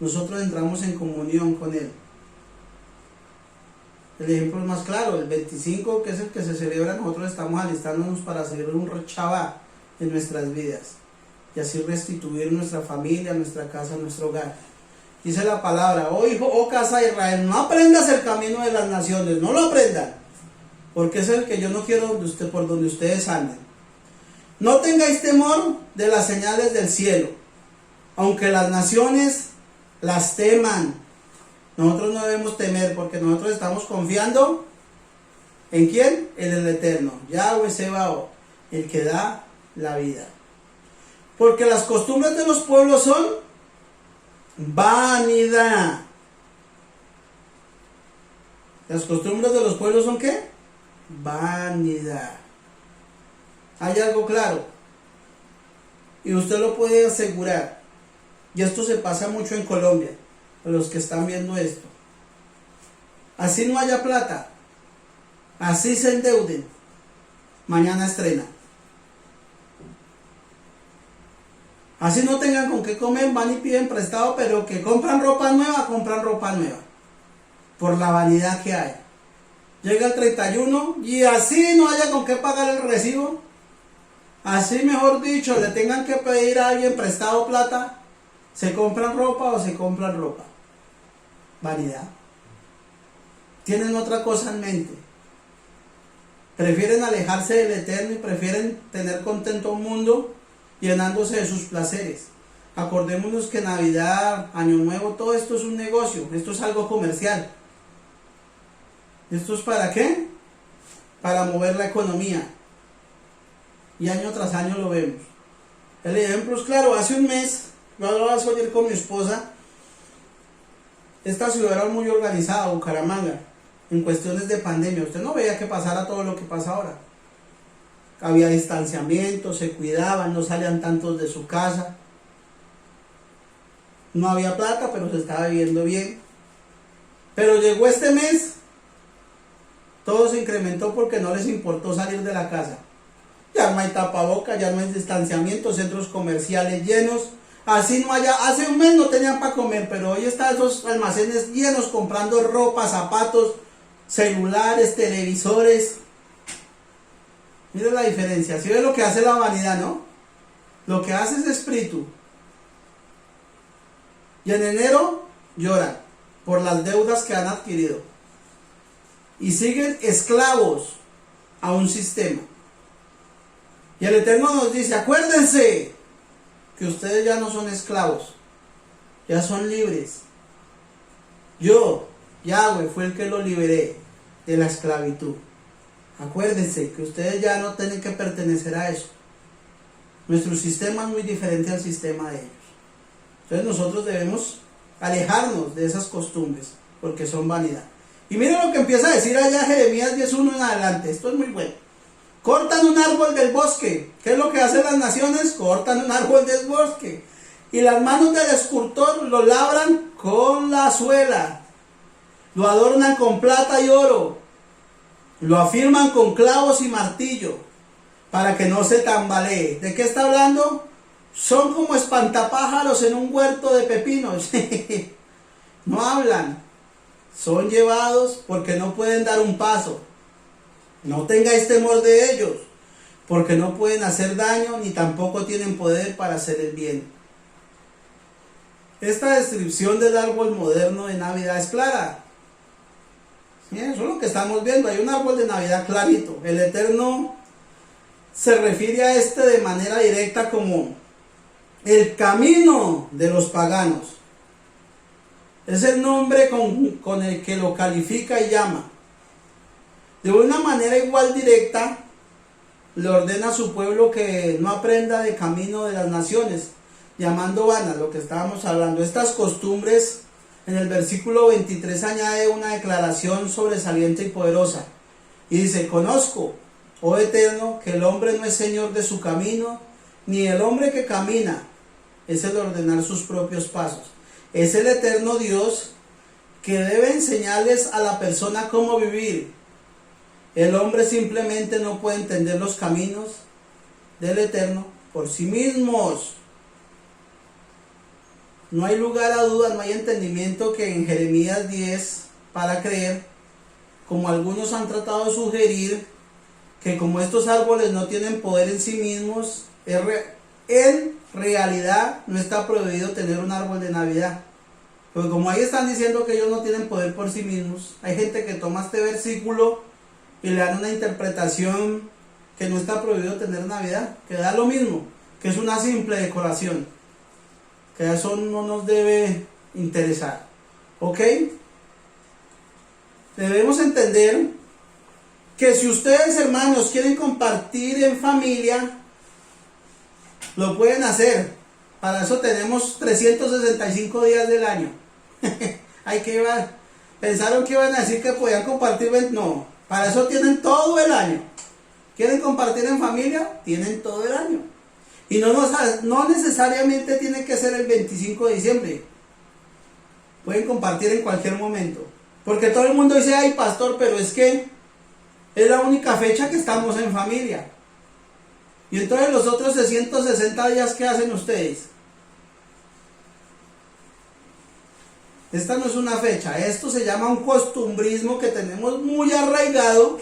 nosotros entramos en comunión con Él. El ejemplo es más claro, el 25, que es el que se celebra, nosotros estamos alistándonos para celebrar un Shabbat en nuestras vidas y así restituir nuestra familia, nuestra casa, nuestro hogar. Dice la palabra: oh hijo, oh casa de Israel, no aprendas el camino de las naciones, no lo aprendan, porque es el que yo no quiero por donde ustedes anden. No tengáis temor de las señales del cielo, aunque las naciones las teman. Nosotros no debemos temer, porque nosotros estamos confiando ¿en quién? En el Eterno, Yahweh Sebaot, el que da la vida. Porque las costumbres de los pueblos son vanidad. ¿Las costumbres de los pueblos son qué? Vanidad. Hay algo claro, y usted lo puede asegurar, y esto se pasa mucho en Colombia, a los que están viendo esto. Así no haya plata, así se endeuden, mañana estrena. Así no tengan con qué comer, van y piden prestado, pero que compran ropa nueva, por la vanidad que hay. Llega el 31 y así no haya con qué pagar el recibo, así mejor dicho, le tengan que pedir a alguien prestado plata, se compran ropa. Vanidad. Tienen otra cosa en mente. Prefieren alejarse del Eterno y prefieren tener contento un mundo llenándose de sus placeres. Acordémonos que Navidad, Año Nuevo, todo esto es un negocio, esto es algo comercial. ¿Esto es para qué? Para mover la economía. Y año tras año lo vemos. El ejemplo es claro, hace un mes, yo hablaba ayer con mi esposa. Esta ciudad era muy organizada, Bucaramanga, en cuestiones de pandemia. Usted no veía que pasara todo lo que pasa ahora. Había distanciamiento, se cuidaban, no salían tantos de su casa. No había plata, pero se estaba viviendo bien. Pero llegó este mes, todo se incrementó porque no les importó salir de la casa. Ya no hay tapabocas, ya no hay distanciamiento, centros comerciales llenos. Así no haya, hace un mes no tenían para comer, pero hoy están esos almacenes llenos comprando ropa, zapatos, celulares, televisores. Mire la diferencia, ¿sí ve lo que hace la vanidad, no? Lo que hace es espíritu. Y en enero lloran por las deudas que han adquirido. Y siguen esclavos a un sistema. Y el Eterno nos dice: acuérdense que ustedes ya no son esclavos, ya son libres. Yo, Yahweh, fue el que los liberé de la esclavitud. Acuérdense que ustedes ya no tienen que pertenecer a eso. Nuestro sistema es muy diferente al sistema de ellos. Entonces nosotros debemos alejarnos de esas costumbres, porque son vanidad. Y miren lo que empieza a decir allá Jeremías 10:1 en adelante. Esto es muy bueno. Cortan un árbol del bosque. ¿Qué es lo que hacen las naciones? Cortan un árbol del bosque. Y las manos del escultor lo labran con la suela. Lo adornan con plata y oro. Lo afirman con clavos y martillo, para que no se tambalee. ¿De qué está hablando? Son como espantapájaros en un huerto de pepinos. No hablan. Son llevados porque no pueden dar un paso. No tengáis temor de ellos, porque no pueden hacer daño ni tampoco tienen poder para hacer el bien. Esta descripción del árbol moderno de Navidad es clara. ¿Sí? Eso es lo que estamos viendo. Hay un árbol de Navidad clarito. El Eterno se refiere a este de manera directa como el camino de los paganos. Es el nombre con el que lo califica y llama. De una manera igual directa, le ordena a su pueblo que no aprenda de camino de las naciones, llamando vanas lo que estábamos hablando. Estas costumbres, en el versículo 23 añade una declaración sobresaliente y poderosa. Y dice: conozco, oh Eterno, que el hombre no es señor de su camino, ni el hombre que camina es el ordenar sus propios pasos. Es el Eterno Dios que debe enseñarles a la persona cómo vivir. El hombre simplemente no puede entender los caminos del Eterno por sí mismos. No hay lugar a dudas, no hay entendimiento que en Jeremías 10 para creer como algunos han tratado de sugerir, que como estos árboles no tienen poder en sí mismos, en realidad no está prohibido tener un árbol de Navidad. Porque como ahí están diciendo que ellos no tienen poder por sí mismos, hay gente que toma este versículo y le dan una interpretación que no está prohibido tener Navidad, que da lo mismo, que es una simple decoración, que eso no nos debe interesar. ¿Ok? Debemos entender que si ustedes, hermanos, quieren compartir en familia, lo pueden hacer. Para eso tenemos 365 días del año. Hay que pensaron que iban a decir que podían compartir, no, para eso tienen todo el año. ¿Quieren compartir en familia? Tienen todo el año. Y no necesariamente tiene que ser el 25 de diciembre. Pueden compartir en cualquier momento. Porque todo el mundo dice, ay pastor, pero es que es la única fecha que estamos en familia. Y entonces los otros 360 días, ¿qué hacen ustedes? Esta no es una fecha, esto se llama un costumbrismo que tenemos muy arraigado,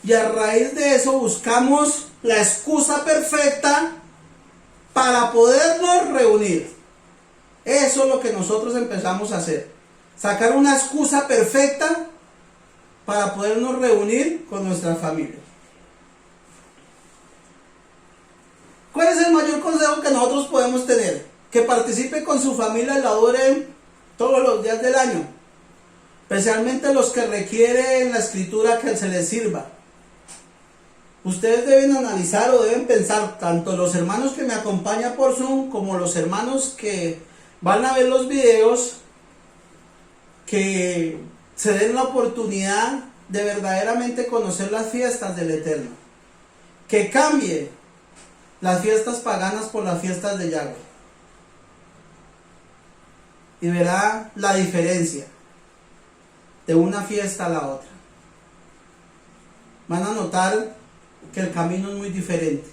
y a raíz de eso buscamos la excusa perfecta para podernos reunir. Eso es lo que nosotros empezamos a hacer, sacar una excusa perfecta para podernos reunir con nuestra familia. ¿Cuál es el mayor consejo que nosotros podemos tener? Que participe con su familia y la adore todos los días del año, especialmente los que requieren la escritura que se les sirva. Ustedes deben analizar o deben pensar, tanto los hermanos que me acompañan por Zoom como los hermanos que van a ver los videos, que se den la oportunidad de verdaderamente conocer las fiestas del Eterno, que cambie las fiestas paganas por las fiestas de Yahweh, y verá la diferencia de una fiesta a la otra. Van a notar que el camino es muy diferente.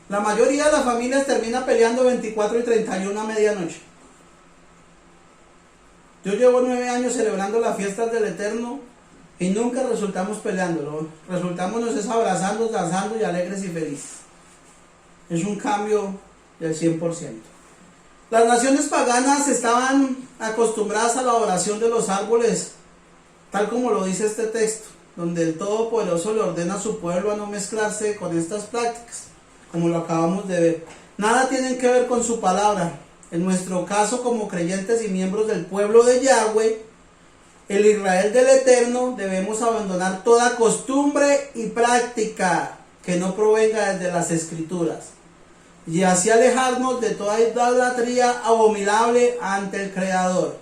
La mayoría de las familias termina peleando 24 y 31 a medianoche. Yo llevo 9 años celebrando las fiestas del Eterno y nunca resultamos peleando. Resultamos abrazando, danzando y alegres y felices. Es un cambio del 100%. Las naciones paganas estaban acostumbradas a la adoración de los árboles, tal como lo dice este texto, donde el Todopoderoso le ordena a su pueblo a no mezclarse con estas prácticas, como lo acabamos de ver. Nada tienen que ver con su palabra. En nuestro caso, como creyentes y miembros del pueblo de Yahweh, el Israel del Eterno, debemos abandonar toda costumbre y práctica que no provenga desde las Escrituras, y así alejarnos de toda idolatría abominable ante el Creador.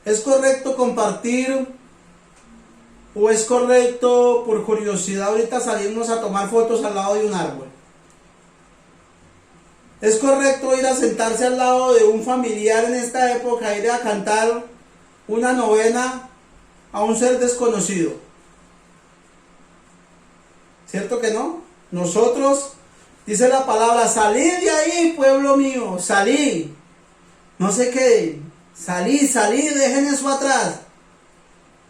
¿Es correcto compartir o es correcto por curiosidad ahorita salirnos a tomar fotos al lado de un árbol? ¿Es correcto ir a sentarse al lado de un familiar en esta época, ir a cantar una novena a un ser desconocido? ¿Cierto que no? Nosotros, dice la palabra, salid de ahí, pueblo mío, salid. No se queden, salid, dejen eso atrás.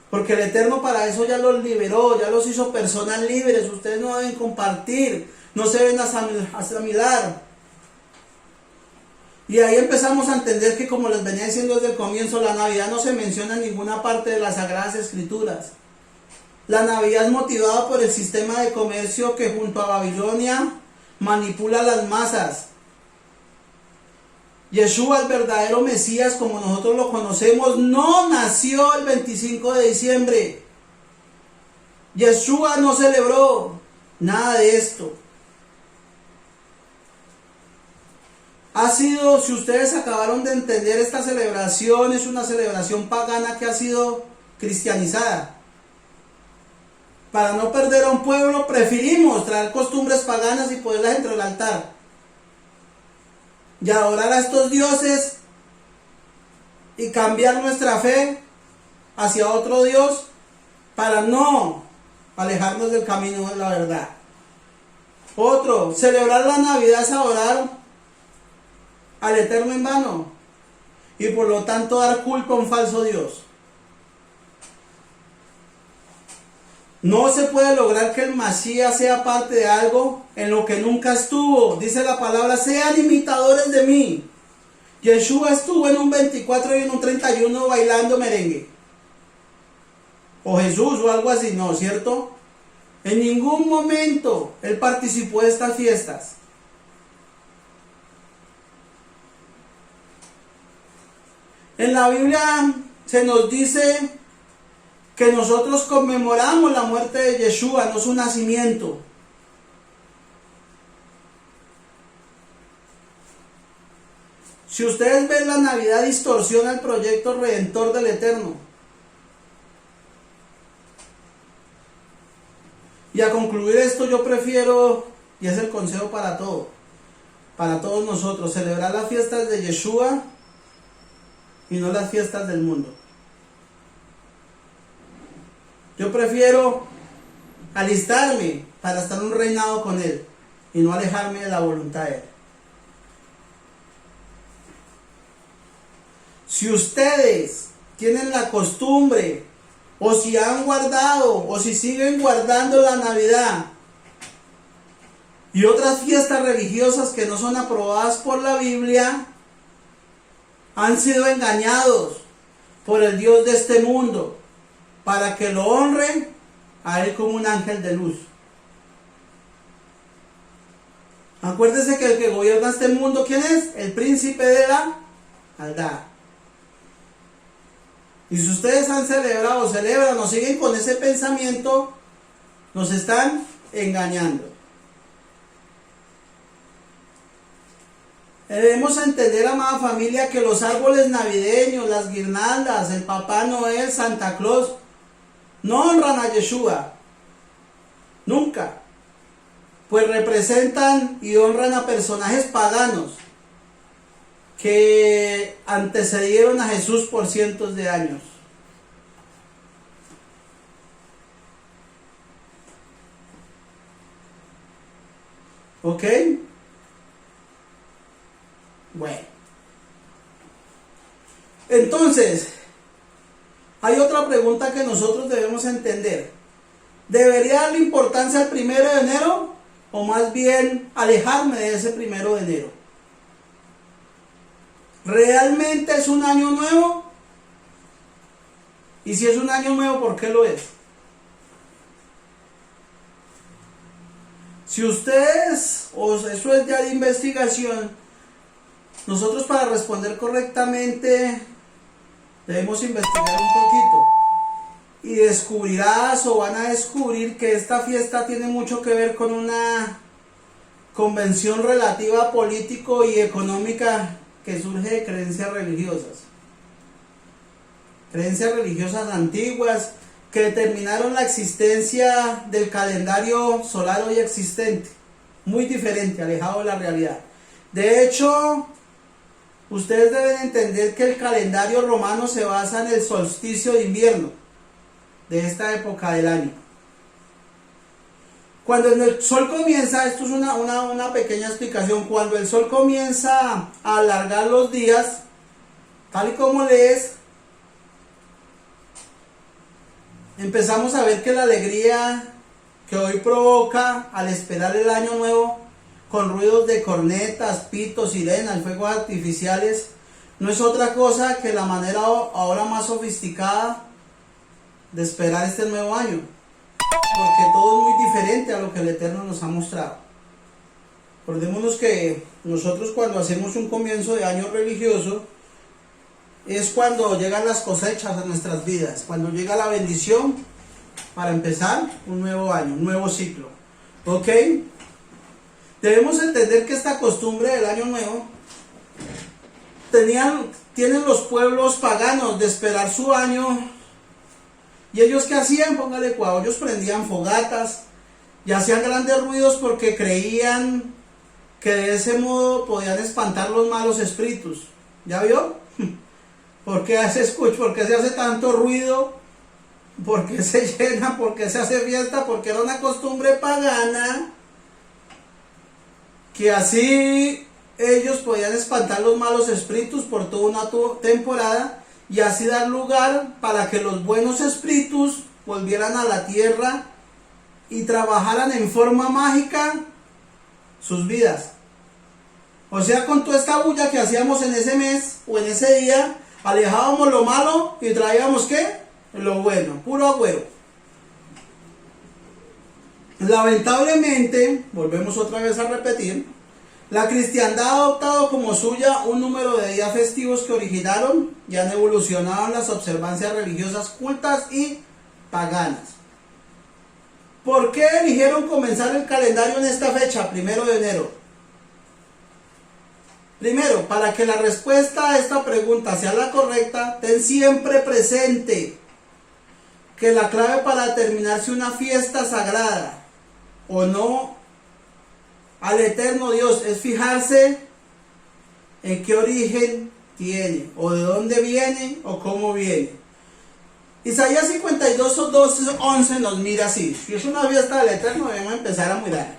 Porque el Eterno para eso ya los liberó, ya los hizo personas libres. Ustedes no deben compartir, no se deben asimilar. Y ahí empezamos a entender que, como les venía diciendo desde el comienzo, la Navidad no se menciona en ninguna parte de las Sagradas Escrituras. La Navidad es motivada por el sistema de comercio que junto a Babilonia manipula las masas. Yeshua, el verdadero Mesías, como nosotros lo conocemos, no nació el 25 de diciembre. Yeshua no celebró nada de esto. Ha sido, si ustedes acabaron de entender, esta celebración es una celebración pagana que ha sido cristianizada. Para no perder a un pueblo, preferimos traer costumbres paganas y ponerlas entre el altar y adorar a estos dioses y cambiar nuestra fe hacia otro Dios para no alejarnos del camino de la verdad. Otro, celebrar la Navidad es adorar al Eterno en vano y por lo tanto dar culto a un falso Dios. No se puede lograr que el Masías sea parte de algo en lo que nunca estuvo. Dice la palabra, sean imitadores de mí. Yeshua estuvo en un 24 y en un 31 bailando merengue. O Jesús o algo así, ¿no? ¿Cierto? En ningún momento él participó de estas fiestas. En la Biblia se nos dice que nosotros conmemoramos la muerte de Yeshua, no su nacimiento. Si ustedes ven, la Navidad distorsiona el proyecto redentor del Eterno. Y a concluir esto, yo prefiero, y es el consejo para todos nosotros, celebrar las fiestas de Yeshua y no las fiestas del mundo. Yo prefiero alistarme para estar en un reinado con Él y no alejarme de la voluntad de Él. Si ustedes tienen la costumbre, o si han guardado, o si siguen guardando la Navidad y otras fiestas religiosas que no son aprobadas por la Biblia, han sido engañados por el Dios de este mundo para que lo honren a Él como un ángel de luz. Acuérdense que el que gobierna este mundo, ¿quién es? El príncipe de la maldad. Y si ustedes han celebrado, celebran o siguen con ese pensamiento, nos están engañando. Debemos entender, amada familia, que los árboles navideños, las guirnaldas, el Papá Noel, Santa Claus, no honran a Yeshua. Nunca. Pues representan y honran a personajes paganos que antecedieron a Jesús por cientos de años. ¿Ok? Bueno. Entonces, hay otra pregunta que nosotros debemos entender. ¿Debería darle importancia al 1 de enero o más bien alejarme de ese 1 de enero? ¿Realmente es un año nuevo? Y si es un año nuevo, ¿por qué lo es? Si ustedes, o eso es ya de investigación, nosotros para responder correctamente debemos investigar un poquito. Y descubrirás o van a descubrir que esta fiesta tiene mucho que ver con una convención relativa político y económica que surge de creencias religiosas. Creencias religiosas antiguas que determinaron la existencia del calendario solar hoy existente. Muy diferente, alejado de la realidad. De hecho, ustedes deben entender que el calendario romano se basa en el solsticio de invierno de esta época del año. Cuando el sol comienza, esto es una pequeña explicación, cuando el sol comienza a alargar los días, tal y como lees, empezamos a ver que la alegría que hoy provoca al esperar el año nuevo, con ruidos de cornetas, pitos, sirenas, fuegos artificiales, no es otra cosa que la manera ahora más sofisticada de esperar este nuevo año. Porque todo es muy diferente a lo que el Eterno nos ha mostrado. Acordémonos que nosotros cuando hacemos un comienzo de año religioso es cuando llegan las cosechas a nuestras vidas, cuando llega la bendición para empezar un nuevo año, un nuevo ciclo. ¿Ok? Debemos entender que esta costumbre del año nuevo tienen los pueblos paganos de esperar su año. ¿Y ellos qué hacían? Póngale cuidado, ellos prendían fogatas y hacían grandes ruidos porque creían que de ese modo podían espantar los malos espíritus. ¿Ya vio? ¿Por qué se escucha? ¿Por qué se hace tanto ruido? ¿Por qué se llena? ¿Por qué se hace fiesta? Porque era una costumbre pagana que así ellos podían espantar los malos espíritus por toda una temporada y así dar lugar para que los buenos espíritus volvieran a la tierra y trabajaran en forma mágica sus vidas. O sea, con toda esta bulla que hacíamos en ese mes o en ese día, alejábamos lo malo y traíamos ¿qué? Lo bueno, puro agüero. Lamentablemente, volvemos otra vez a repetir, la cristiandad ha adoptado como suya un número de días festivos que originaron y han evolucionado en las observancias religiosas cultas y paganas. ¿Por qué eligieron comenzar el calendario en esta fecha, 1 de enero? Primero, para que la respuesta a esta pregunta sea la correcta, ten siempre presente que la clave para determinar si una fiesta sagrada o no al eterno Dios es fijarse en qué origen tiene, o de dónde viene, o cómo viene. Isaías 52, 12, 11 nos mira así. Si es una fiesta del eterno, debemos empezar a mirar.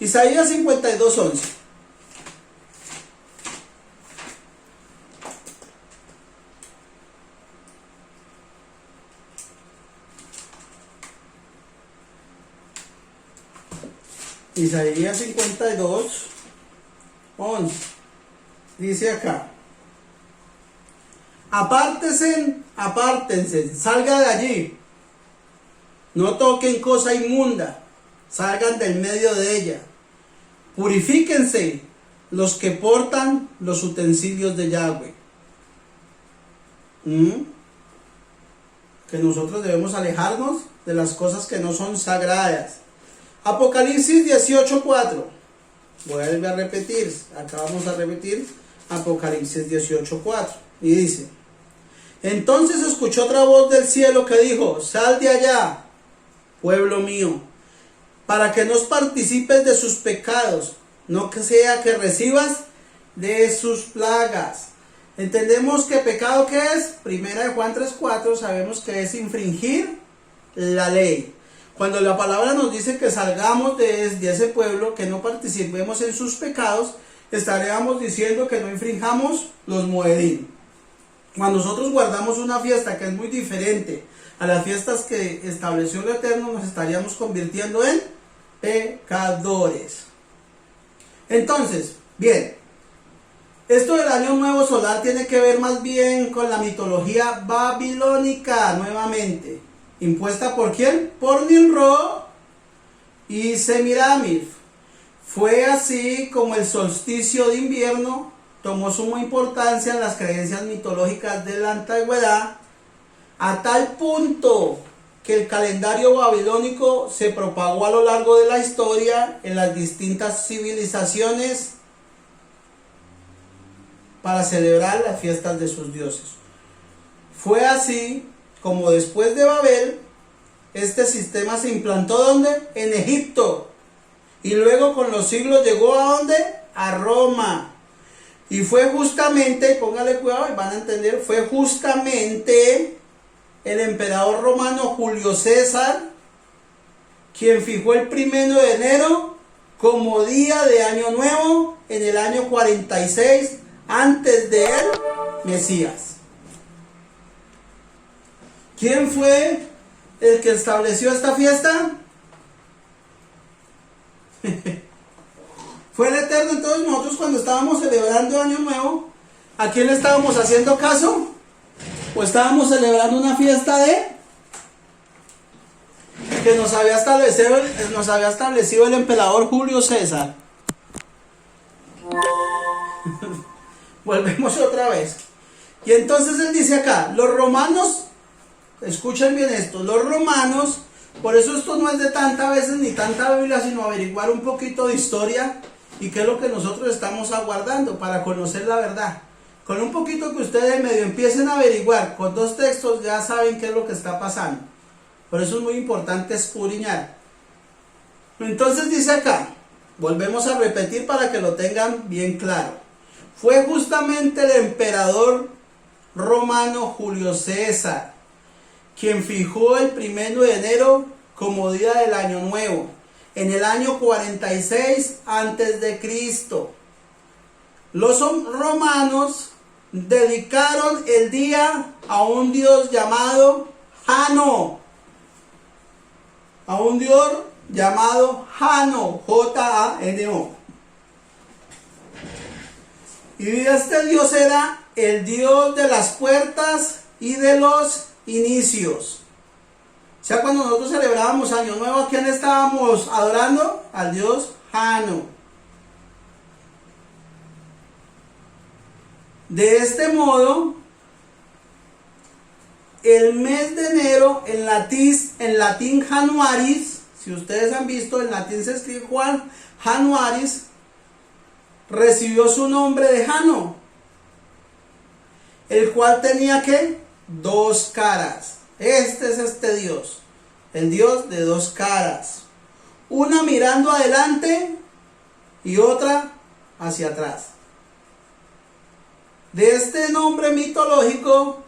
Isaías 52, 11. Isaías 52, 11. Dice acá: apártense, salgan de allí. No toquen cosa inmunda, salgan del medio de ella. Purifíquense los que portan los utensilios de Yahweh. Que nosotros debemos alejarnos de las cosas que no son sagradas. Apocalipsis 18:4. Vuelve a repetir. Acá vamos a repetir Apocalipsis 18:4. Y dice: entonces escuchó otra voz del cielo que dijo: sal de allá, pueblo mío, para que no participes de sus pecados, no que sea que recibas de sus plagas. Entendemos que pecado, ¿qué es? Primera de Juan 3:4, sabemos que es infringir la ley. Cuando la palabra nos dice que salgamos de ese pueblo, que no participemos en sus pecados, estaríamos diciendo que no infringamos los moedín. Cuando nosotros guardamos una fiesta que es muy diferente a las fiestas que estableció el Eterno, nos estaríamos convirtiendo en pecadores. Entonces, bien, esto del año nuevo solar tiene que ver más bien con la mitología babilónica, nuevamente. ¿Impuesta por quién? Por Nimrod y Semiramid. Fue así como el solsticio de invierno tomó suma importancia en las creencias mitológicas de la antigüedad, a tal punto que el calendario babilónico se propagó a lo largo de la historia en las distintas civilizaciones para celebrar las fiestas de sus dioses. Fue así como después de Babel, este sistema se implantó ¿dónde? En Egipto. Y luego con los siglos llegó ¿a dónde? A Roma. Y fue justamente, póngale cuidado y van a entender, fue justamente el emperador romano Julio César quien fijó el 1 de enero como día de año nuevo en el año 46 antes de el Mesías. ¿Quién fue el que estableció esta fiesta? Fue el Eterno. Entonces nosotros cuando estábamos celebrando Año Nuevo, ¿a quién le estábamos haciendo caso? ¿O estábamos celebrando una fiesta que nos había establecido el emperador Julio César? Volvemos otra vez. Y entonces él dice acá, los romanos, escuchen bien esto, los romanos, por eso esto no es de tanta veces ni tanta Biblia, sino averiguar un poquito de historia y qué es lo que nosotros estamos aguardando para conocer la verdad. Con un poquito que ustedes medio empiecen a averiguar, con 2 textos ya saben qué es lo que está pasando. Por eso es muy importante escudriñar. Entonces dice acá, volvemos a repetir para que lo tengan bien claro. Fue justamente el emperador romano Julio César quien fijó el 1 de enero como día del año nuevo, en el año 46 antes de Cristo. Los romanos dedicaron el día a un dios llamado Jano. a un dios llamado Jano, Jano. Y este dios era el dios de las puertas y de los inicios. O sea, cuando nosotros celebrábamos Año Nuevo, ¿a quién estábamos adorando? Al dios Jano. De este modo, el mes de enero en latín Januaris, si ustedes han visto, en latín se escribe Januaris, recibió su nombre de Jano, el cual tenía ¿qué? Dos caras. Este es este Dios, el Dios de dos caras, una mirando adelante y otra hacia atrás. De este nombre mitológico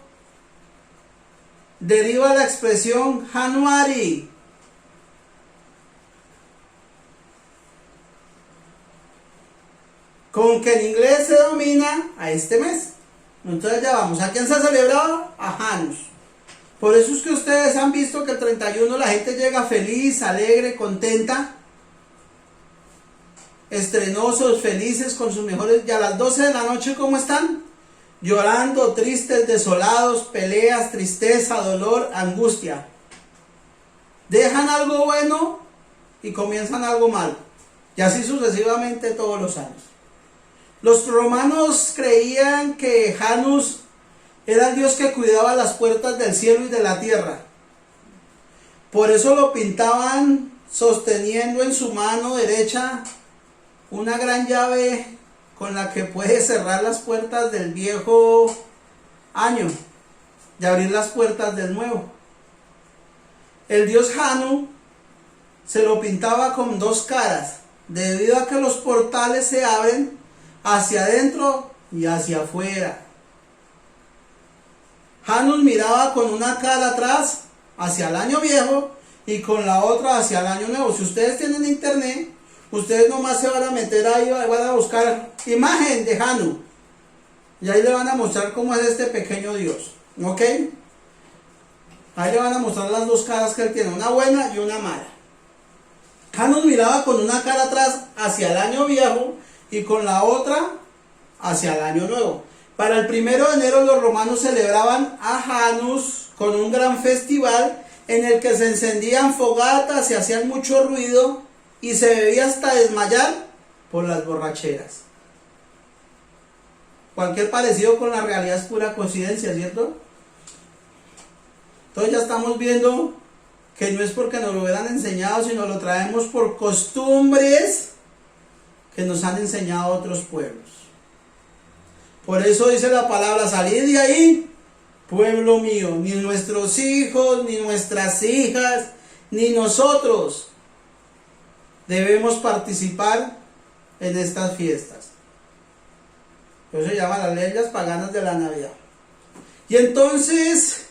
deriva la expresión Januari, con que en inglés se denomina a este mes. Entonces ya vamos, ¿a quién se celebraba? A Janus. Por eso es que ustedes han visto que el 31 la gente llega feliz, alegre, contenta, estrenosos, felices, con sus mejores, y a las 12 de la noche, ¿cómo están? Llorando, tristes, desolados, peleas, tristeza, dolor, angustia. Dejan algo bueno y comienzan algo malo. Y así sucesivamente todos los años. Los romanos creían que Janus era el dios que cuidaba las puertas del cielo y de la tierra. Por eso lo pintaban sosteniendo en su mano derecha una gran llave con la que puede cerrar las puertas del viejo año y abrir las puertas del nuevo. El dios Jano se lo pintaba con dos caras, debido a que los portales se abren hacia adentro y hacia afuera. Janus miraba con una cara atrás hacia el año viejo y con la otra hacia el año nuevo. Si ustedes tienen internet, ustedes nomás se van a meter ahí, van a buscar imagen de Jano y ahí le van a mostrar cómo es este pequeño dios, ¿ok? Ahí le van a mostrar las dos caras que él tiene, una buena y una mala. Janus miraba con una cara atrás hacia el año viejo y con la otra hacia el año nuevo. Para el 1 de enero los romanos celebraban a Janus con un gran festival en el que se encendían fogatas, se hacían mucho ruido y se bebía hasta desmayar por las borracheras. Cualquier parecido con la realidad es pura coincidencia, ¿cierto? Entonces ya estamos viendo que no es porque nos lo hubieran enseñado, sino lo traemos por costumbres que nos han enseñado otros pueblos. Por eso dice la palabra, salid de ahí, pueblo mío. Ni nuestros hijos, ni nuestras hijas, ni nosotros debemos participar en estas fiestas. Por eso se llama las leyes paganas de la Navidad. Y entonces,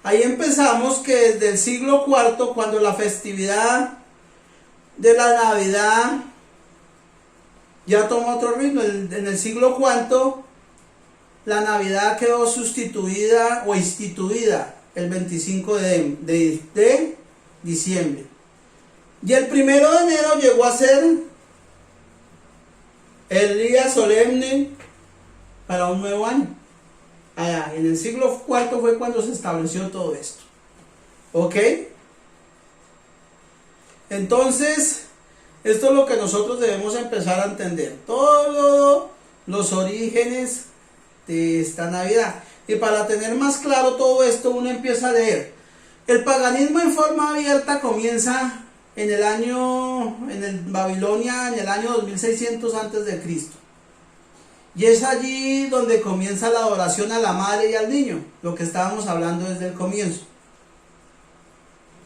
ahí empezamos que desde el siglo IV, cuando la festividad de la Navidad ya toma otro ritmo, en el siglo IV, la Navidad quedó sustituida o instituida el 25 de diciembre. Y el 1 de enero llegó a ser el día solemne para un nuevo año. Allá, en el siglo IV fue cuando se estableció todo esto. ¿Ok? Entonces, esto es lo que nosotros debemos empezar a entender. Todos los orígenes de esta Navidad. Y para tener más claro todo esto, uno empieza a leer. El paganismo en forma abierta comienza en Babilonia, en el año 2600 antes de Cristo. Y es allí donde comienza la adoración a la madre y al niño, lo que estábamos hablando desde el comienzo.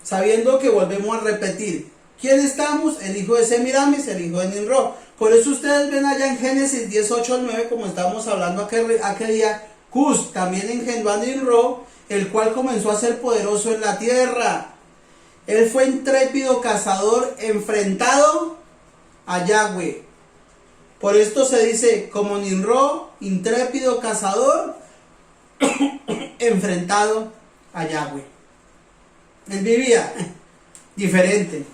Sabiendo que volvemos a repetir, ¿quién estamos? El hijo de Semiramis, el hijo de Nimrod. Por eso ustedes ven allá en Génesis 18 al 9, como estábamos hablando aquel día, Cus también engendró a Nimrod, el cual comenzó a ser poderoso en la tierra. Él fue intrépido cazador enfrentado a Yahweh. Por esto se dice como Nimrod, intrépido cazador enfrentado a Yahweh. Él vivía diferente,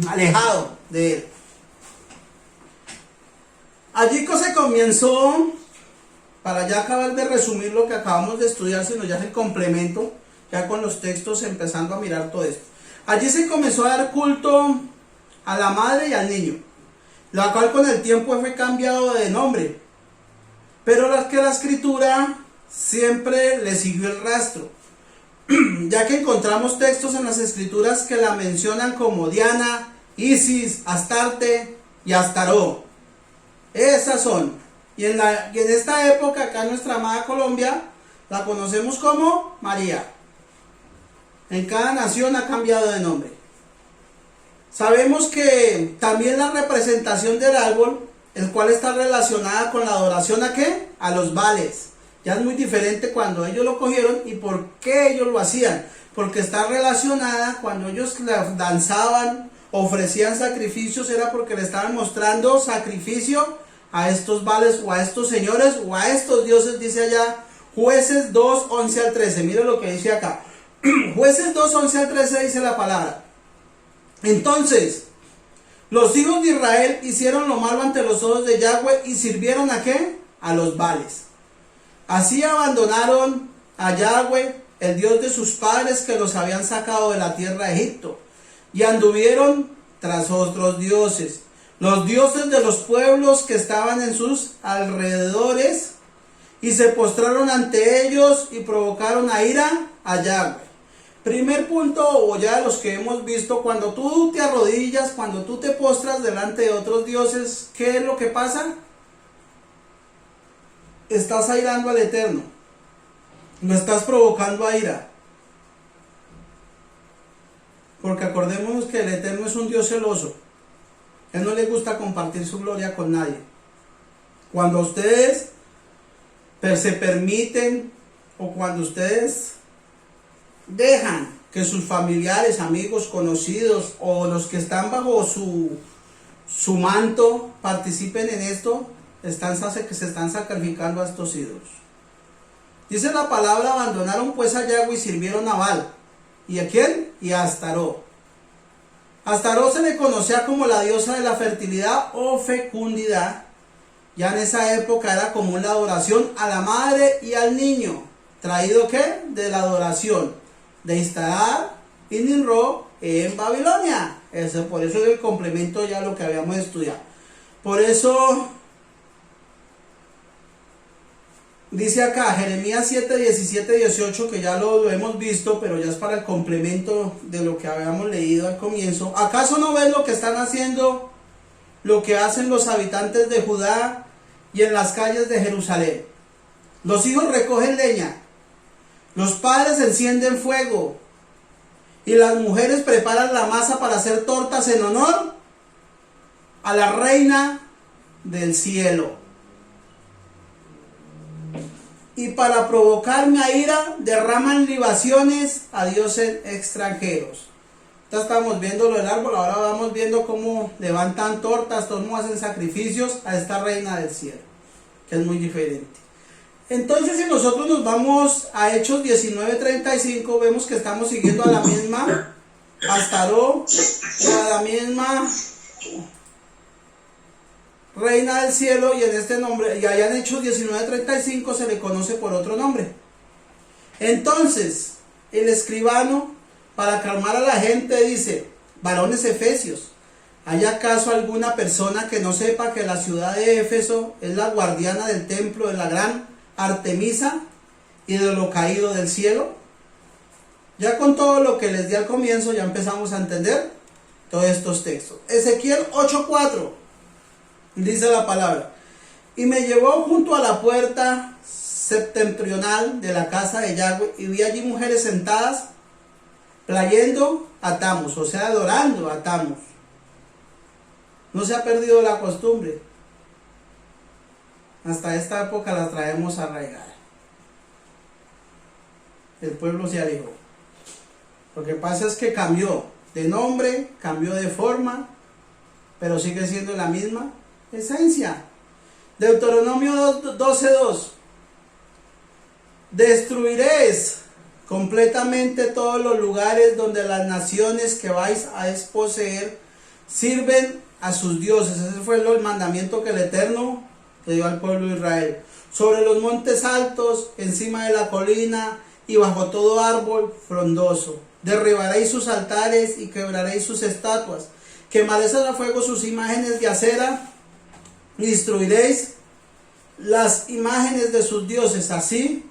alejado de él. Allí que se comenzó, para ya acabar de resumir lo que acabamos de estudiar, sino ya es el complemento, ya con los textos empezando a mirar todo esto. Allí se comenzó a dar culto a la madre y al niño, la cual con el tiempo fue cambiado de nombre, pero la escritura siempre le siguió el rastro, ya que encontramos textos en las escrituras que la mencionan como Diana, Isis, Astarte y Astaró. Esas son. Y en esta época, acá en nuestra amada Colombia, la conocemos como María. En cada nación ha cambiado de nombre. Sabemos que también la representación del árbol, el cual está relacionada con la adoración ¿a qué? A los vales. Ya es muy diferente cuando ellos lo cogieron y por qué ellos lo hacían. Porque está relacionada cuando ellos danzaban, ofrecían sacrificios, era porque le estaban mostrando sacrificio a estos vales o a estos señores o a estos dioses, dice allá Jueces 2, 11 al 13. Mire lo que dice acá. Jueces 2, 11 al 13 dice la palabra. Entonces, los hijos de Israel hicieron lo malo ante los ojos de Yahweh y sirvieron ¿a qué? A los vales. Así abandonaron a Yahweh, el Dios de sus padres que los habían sacado de la tierra de Egipto, y anduvieron tras otros dioses, los dioses de los pueblos que estaban en sus alrededores, y se postraron ante ellos y provocaron a ira a Yahweh. Primer punto, o ya los que hemos visto, cuando tú te arrodillas, cuando tú te postras delante de otros dioses, ¿qué es lo que pasa? Estás airando al Eterno, lo estás provocando a ira. Porque acordémonos que el Eterno es un Dios celoso. Él no le gusta compartir su gloria con nadie. Cuando ustedes se permiten, o cuando ustedes dejan que sus familiares, amigos, conocidos, o los que están bajo su manto participen en esto, que se están sacrificando a estos ídolos. Dice la palabra: abandonaron pues a Yahweh y sirvieron a Baal. ¿Y a quién? Y a Astaró. Astaró se le conocía como la diosa de la fertilidad o fecundidad. Ya en esa época era común la adoración a la madre y al niño. ¿Traído qué? De la adoración de Istar y Nimrod en Babilonia. Por eso es el complemento ya a lo que habíamos estudiado. Por eso dice acá Jeremías 7, 17, 18, que ya lo hemos visto, pero ya es para el complemento de lo que habíamos leído al comienzo. ¿Acaso no ves lo que están haciendo, lo que hacen los habitantes de Judá y en las calles de Jerusalén? Los hijos recogen leña, los padres encienden fuego y las mujeres preparan la masa para hacer tortas en honor a la reina del cielo. Y para provocarme a ira derraman libaciones a dioses extranjeros. Ya estamos viendo lo del árbol, ahora vamos viendo cómo levantan tortas, cómo hacen sacrificios a esta reina del cielo, que es muy diferente. Entonces, si nosotros nos vamos a Hechos 19:35, vemos que estamos siguiendo a la misma Astaró, a la misma reina del cielo, y en este nombre, y allá en Hechos 19:35 se le conoce por otro nombre. Entonces, el escribano, para calmar a la gente, dice: varones efesios, ¿hay acaso alguna persona que no sepa que la ciudad de Éfeso es la guardiana del templo de la gran Artemisa y de lo caído del cielo? Ya con todo lo que les di al comienzo ya empezamos a entender todos estos textos. Ezequiel 8:4 dice la palabra: y me llevó junto a la puerta septentrional de la casa de Yahweh, y vi allí mujeres sentadas playendo a Tammuz, o sea, adorando a Tammuz. No se ha perdido la costumbre. Hasta esta época la traemos arraigada. El pueblo se alejó. Lo que pasa es que cambió de nombre, cambió de forma, pero sigue siendo la misma esencia. Deuteronomio 12:2: destruiréis completamente todos los lugares donde las naciones que vais a desposeer sirven a sus dioses. Ese fue el mandamiento que el Eterno le dio al pueblo de Israel. Sobre los montes altos, encima de la colina y bajo todo árbol frondoso. Derribaréis sus altares y quebraréis sus estatuas. Quemaréis a fuego sus imágenes de acera y destruiréis las imágenes de sus dioses. Así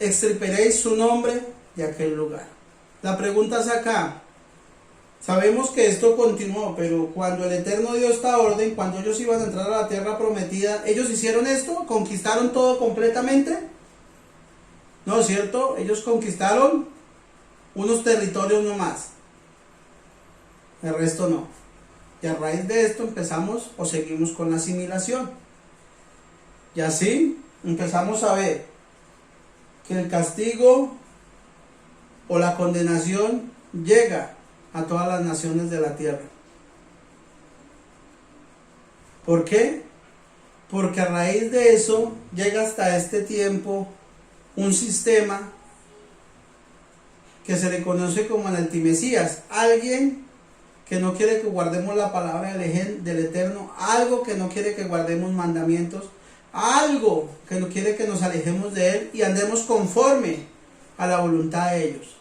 extirparéis su nombre de aquel lugar. La pregunta es acá. Sabemos que esto continuó, pero cuando el Eterno dio esta orden, cuando ellos iban a entrar a la tierra prometida, ¿ellos hicieron esto? ¿Conquistaron todo completamente? No, ¿cierto? Ellos conquistaron unos territorios nomás. El resto no. Y a raíz de esto empezamos o seguimos con la asimilación. Y así empezamos a ver que el castigo o la condenación llega a todas las naciones de la tierra. ¿Por qué? Porque a raíz de eso llega hasta este tiempo un sistema que se le conoce como el antimesías, alguien que no quiere que guardemos la palabra del Eterno, algo que no quiere que guardemos mandamientos, algo que no quiere que nos alejemos de él y andemos conforme a la voluntad de ellos.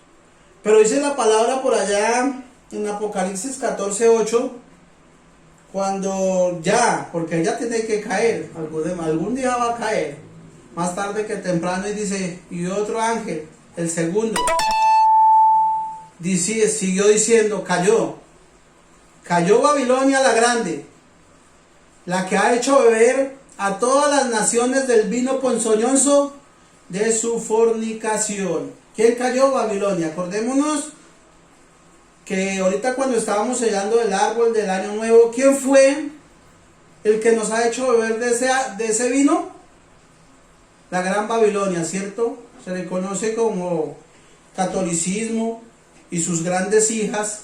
Pero dice la palabra por allá en Apocalipsis 14:8, cuando ya, porque ella tiene que caer, algún día va a caer, más tarde que temprano, y dice, y otro ángel, el segundo, siguió diciendo, cayó Babilonia la grande, la que ha hecho beber a todas las naciones del vino ponzoñoso de su fornicación. ¿Quién cayó? Babilonia. Acordémonos que ahorita cuando estábamos sellando el árbol del año nuevo, ¿quién fue el que nos ha hecho beber de ese vino? La gran Babilonia, ¿cierto? Se le conoce como catolicismo y sus grandes hijas,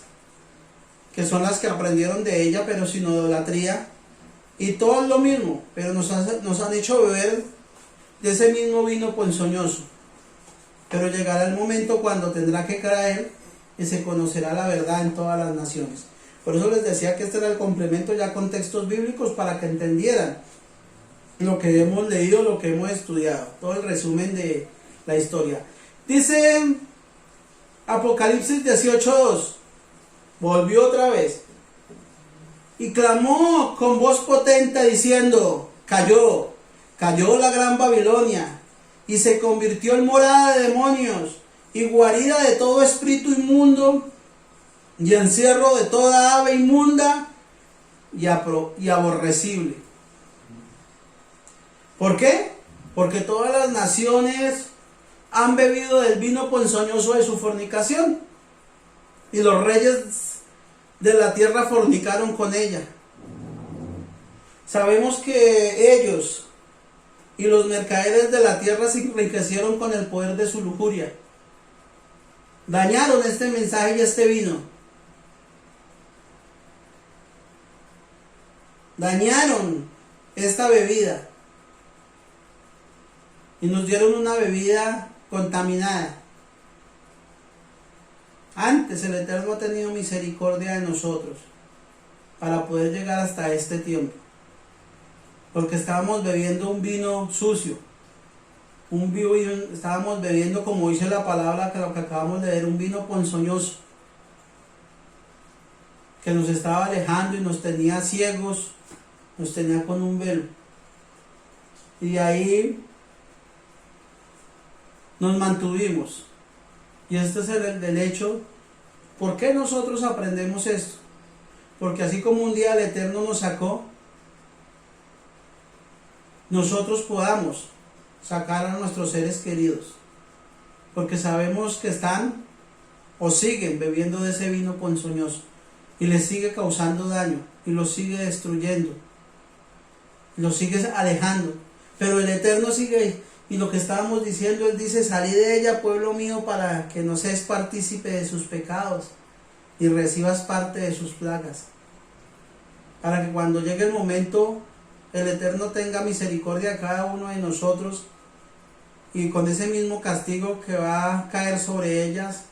que son las que aprendieron de ella, pero sin idolatría. Y todo es lo mismo, pero nos han hecho beber de ese mismo vino ponzoñoso. Pero llegará el momento cuando tendrá que caer y se conocerá la verdad en todas las naciones. Por eso les decía que este era el complemento ya con textos bíblicos para que entendieran lo que hemos leído, lo que hemos estudiado, todo el resumen de la historia. Dice Apocalipsis 18:2, volvió otra vez y clamó con voz potente diciendo, cayó la gran Babilonia y se convirtió en morada de demonios y guarida de todo espíritu inmundo y encierro de toda ave inmunda y aborrecible. ¿Por qué? Porque todas las naciones han bebido del vino ponzoñoso de su fornicación y los reyes de la tierra fornicaron con ella. Sabemos que ellos y los mercaderes de la tierra se enriquecieron con el poder de su lujuria. Dañaron este mensaje y este vino. Dañaron esta bebida. Y nos dieron una bebida contaminada. Antes el Eterno ha tenido misericordia de nosotros para poder llegar hasta este tiempo. Porque estábamos bebiendo un vino sucio. Estábamos bebiendo, como dice la palabra, que lo que acabamos de ver, un vino ponzoñoso. Que nos estaba alejando y nos tenía ciegos, nos tenía con un velo. Y ahí nos mantuvimos. Y este es el hecho. ¿Por qué nosotros aprendemos esto? Porque así como un día el Eterno nos sacó, nosotros podamos sacar a nuestros seres queridos. Porque sabemos que están o siguen bebiendo de ese vino ponzoñoso. Y les sigue causando daño. Y los sigue destruyendo. Los sigue alejando. Pero el Eterno sigue. Y lo que estábamos diciendo, Él dice, salí de ella, pueblo mío, para que no seas partícipe de sus pecados y recibas parte de sus plagas. Para que cuando llegue el momento, el Eterno tenga misericordia a cada uno de nosotros y con ese mismo castigo que va a caer sobre ellas,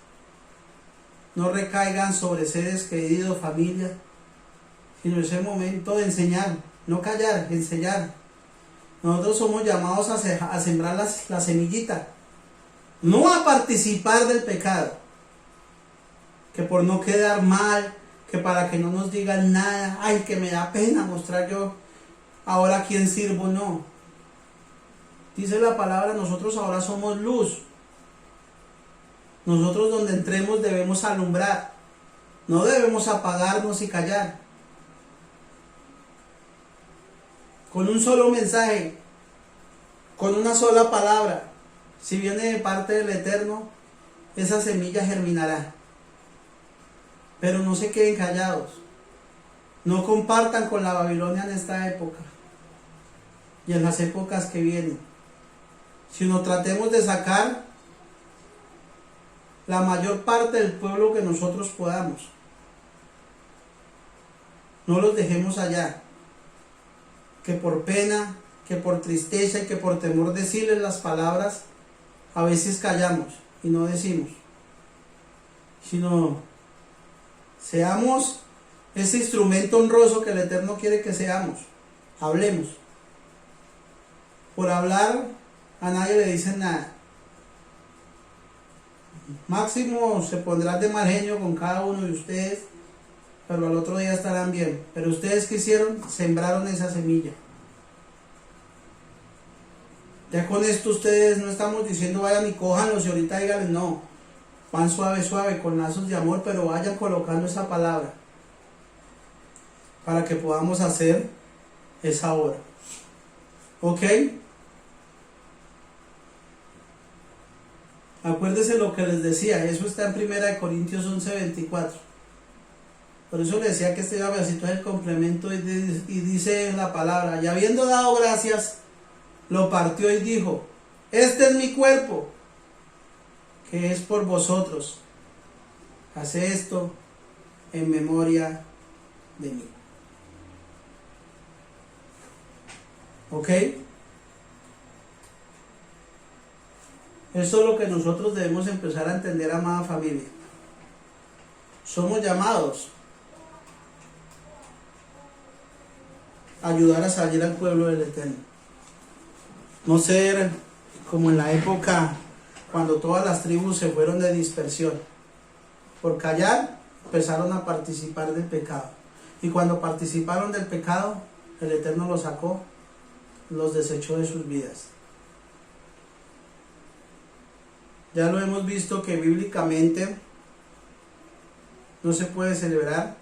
no recaigan sobre seres queridos, familia, sino ese momento de enseñar, no callar, enseñar. Nosotros somos llamados a sembrar la semillita, no a participar del pecado, que por no quedar mal, que para que no nos digan nada, ay, que me da pena mostrar yo ahora a quién sirvo, no. Dice la palabra, nosotros ahora somos luz. Nosotros donde entremos debemos alumbrar, no debemos apagarnos y callar. Con un solo mensaje, con una sola palabra, si viene de parte del Eterno, esa semilla germinará. Pero no se queden callados, no compartan con la Babilonia en esta época y en las épocas que vienen, sino tratemos de sacar la mayor parte del pueblo que nosotros podamos. No los dejemos allá, que por pena, que por tristeza y que por temor decirles las palabras, a veces callamos y no decimos, sino seamos ese instrumento honroso que el Eterno quiere que seamos. Hablemos. Por hablar a nadie le dicen nada. Máximo se pondrán de mal genio con cada uno de ustedes, pero al otro día estarán bien. Pero ustedes, ¿qué hicieron? Sembraron esa semilla. Ya con esto ustedes no estamos diciendo vayan y cójanlos y ahorita díganles no. Van suave, suave, con lazos de amor, pero vayan colocando esa palabra para que podamos hacer esa obra. ¿Ok? Acuérdense lo que les decía, eso está en 1 Corintios 11:24. Por eso les decía que este versito es el complemento y dice la palabra, y habiendo dado gracias, lo partió y dijo, este es mi cuerpo, que es por vosotros. Hace esto en memoria de mí. ¿Ok? Eso es lo que nosotros debemos empezar a entender, amada familia. Somos llamados a ayudar a salir al pueblo del Eterno. No ser como en la época cuando todas las tribus se fueron de dispersión. Por callar, empezaron a participar del pecado. Y cuando participaron del pecado, el Eterno los sacó, los desechó de sus vidas. Ya lo hemos visto que bíblicamente no se puede celebrar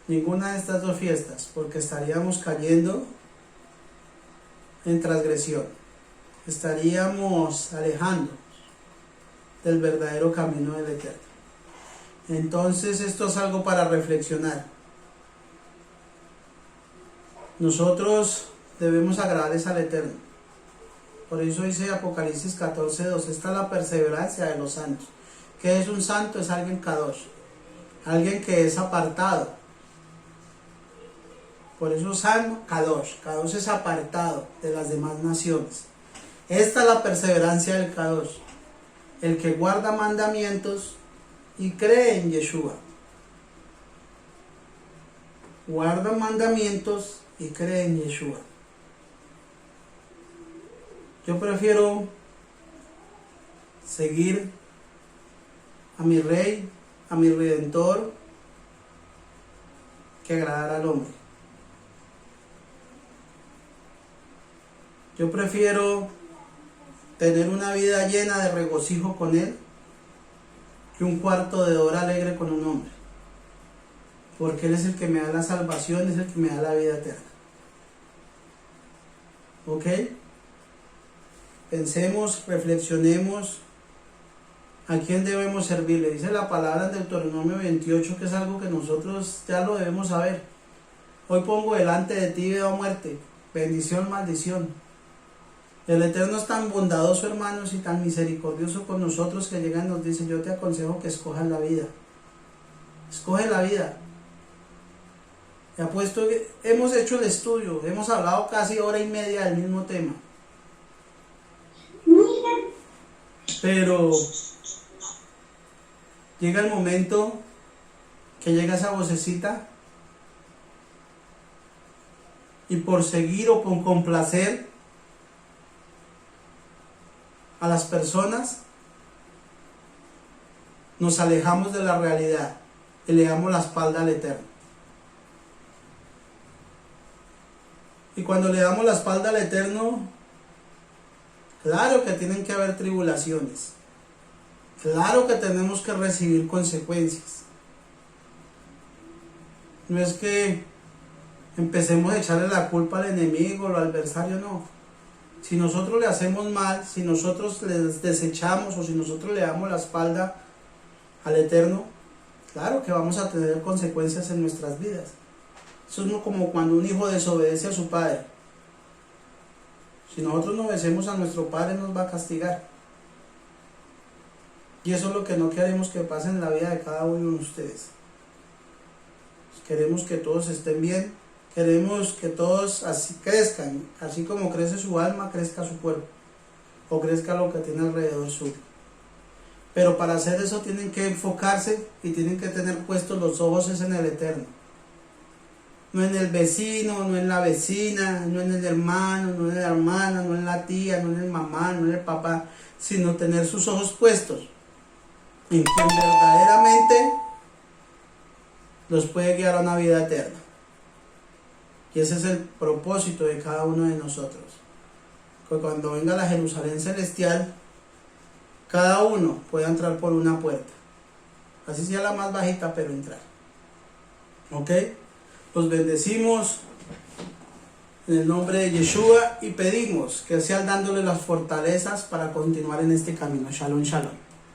ninguna de estas dos fiestas porque estaríamos cayendo en transgresión, estaríamos alejando del verdadero camino del Eterno. Entonces esto es algo para reflexionar. Nosotros debemos agradarles al Eterno. Por eso dice Apocalipsis 14:2, esta es la perseverancia de los santos. ¿Qué es un santo? Es alguien kadosh, alguien que es apartado. Por eso santo, kadosh es apartado de las demás naciones. Esta es la perseverancia del kadosh, el que guarda mandamientos y cree en Yeshua. Guarda mandamientos y cree en Yeshua. Yo prefiero seguir a mi Rey, a mi Redentor, que agradar al hombre. Yo prefiero tener una vida llena de regocijo con Él que un cuarto de hora alegre con un hombre. Porque Él es el que me da la salvación, es el que me da la vida eterna. ¿Ok? Pensemos, reflexionemos a quién debemos servirle. Dice la palabra en Deuteronomio 28 que es algo que nosotros ya lo debemos saber. Hoy pongo delante de ti vida o muerte, bendición, maldición. El Eterno es tan bondadoso, hermanos, y tan misericordioso con nosotros que llega y nos dice, yo te aconsejo que escojas la vida. Escoge la vida. Y apuesto que hemos hecho el estudio, hemos hablado casi hora y media del mismo tema. Pero llega el momento que llega esa vocecita y por seguir o por complacer a las personas nos alejamos de la realidad y le damos la espalda al Eterno. Y cuando le damos la espalda al Eterno, claro que tienen que haber tribulaciones, claro que tenemos que recibir consecuencias. No es que empecemos a echarle la culpa al enemigo o al adversario, no. Si nosotros le hacemos mal, si nosotros les desechamos o si nosotros le damos la espalda al Eterno, claro que vamos a tener consecuencias en nuestras vidas. Eso es como cuando un hijo desobedece a su padre. Si nosotros no obedecemos a nuestro padre, nos va a castigar. Y eso es lo que no queremos que pase en la vida de cada uno de ustedes. Queremos que todos estén bien. Queremos que todos así crezcan, así como crece su alma, crezca su cuerpo, o crezca lo que tiene alrededor suyo. Pero para hacer eso tienen que enfocarse y tienen que tener puestos los ojos en el Eterno. No en el vecino, no en la vecina, no en el hermano, no en la hermana, no en la tía, no en el mamá, no en el papá, sino tener sus ojos puestos en quien verdaderamente los puede guiar a una vida eterna. Y ese es el propósito de cada uno de nosotros. Que cuando venga la Jerusalén celestial, cada uno pueda entrar por una puerta. Así sea la más bajita, pero entrar. ¿Ok? Los bendecimos en el nombre de Yeshua y pedimos que sean dándole las fortalezas para continuar en este camino. Shalom, shalom.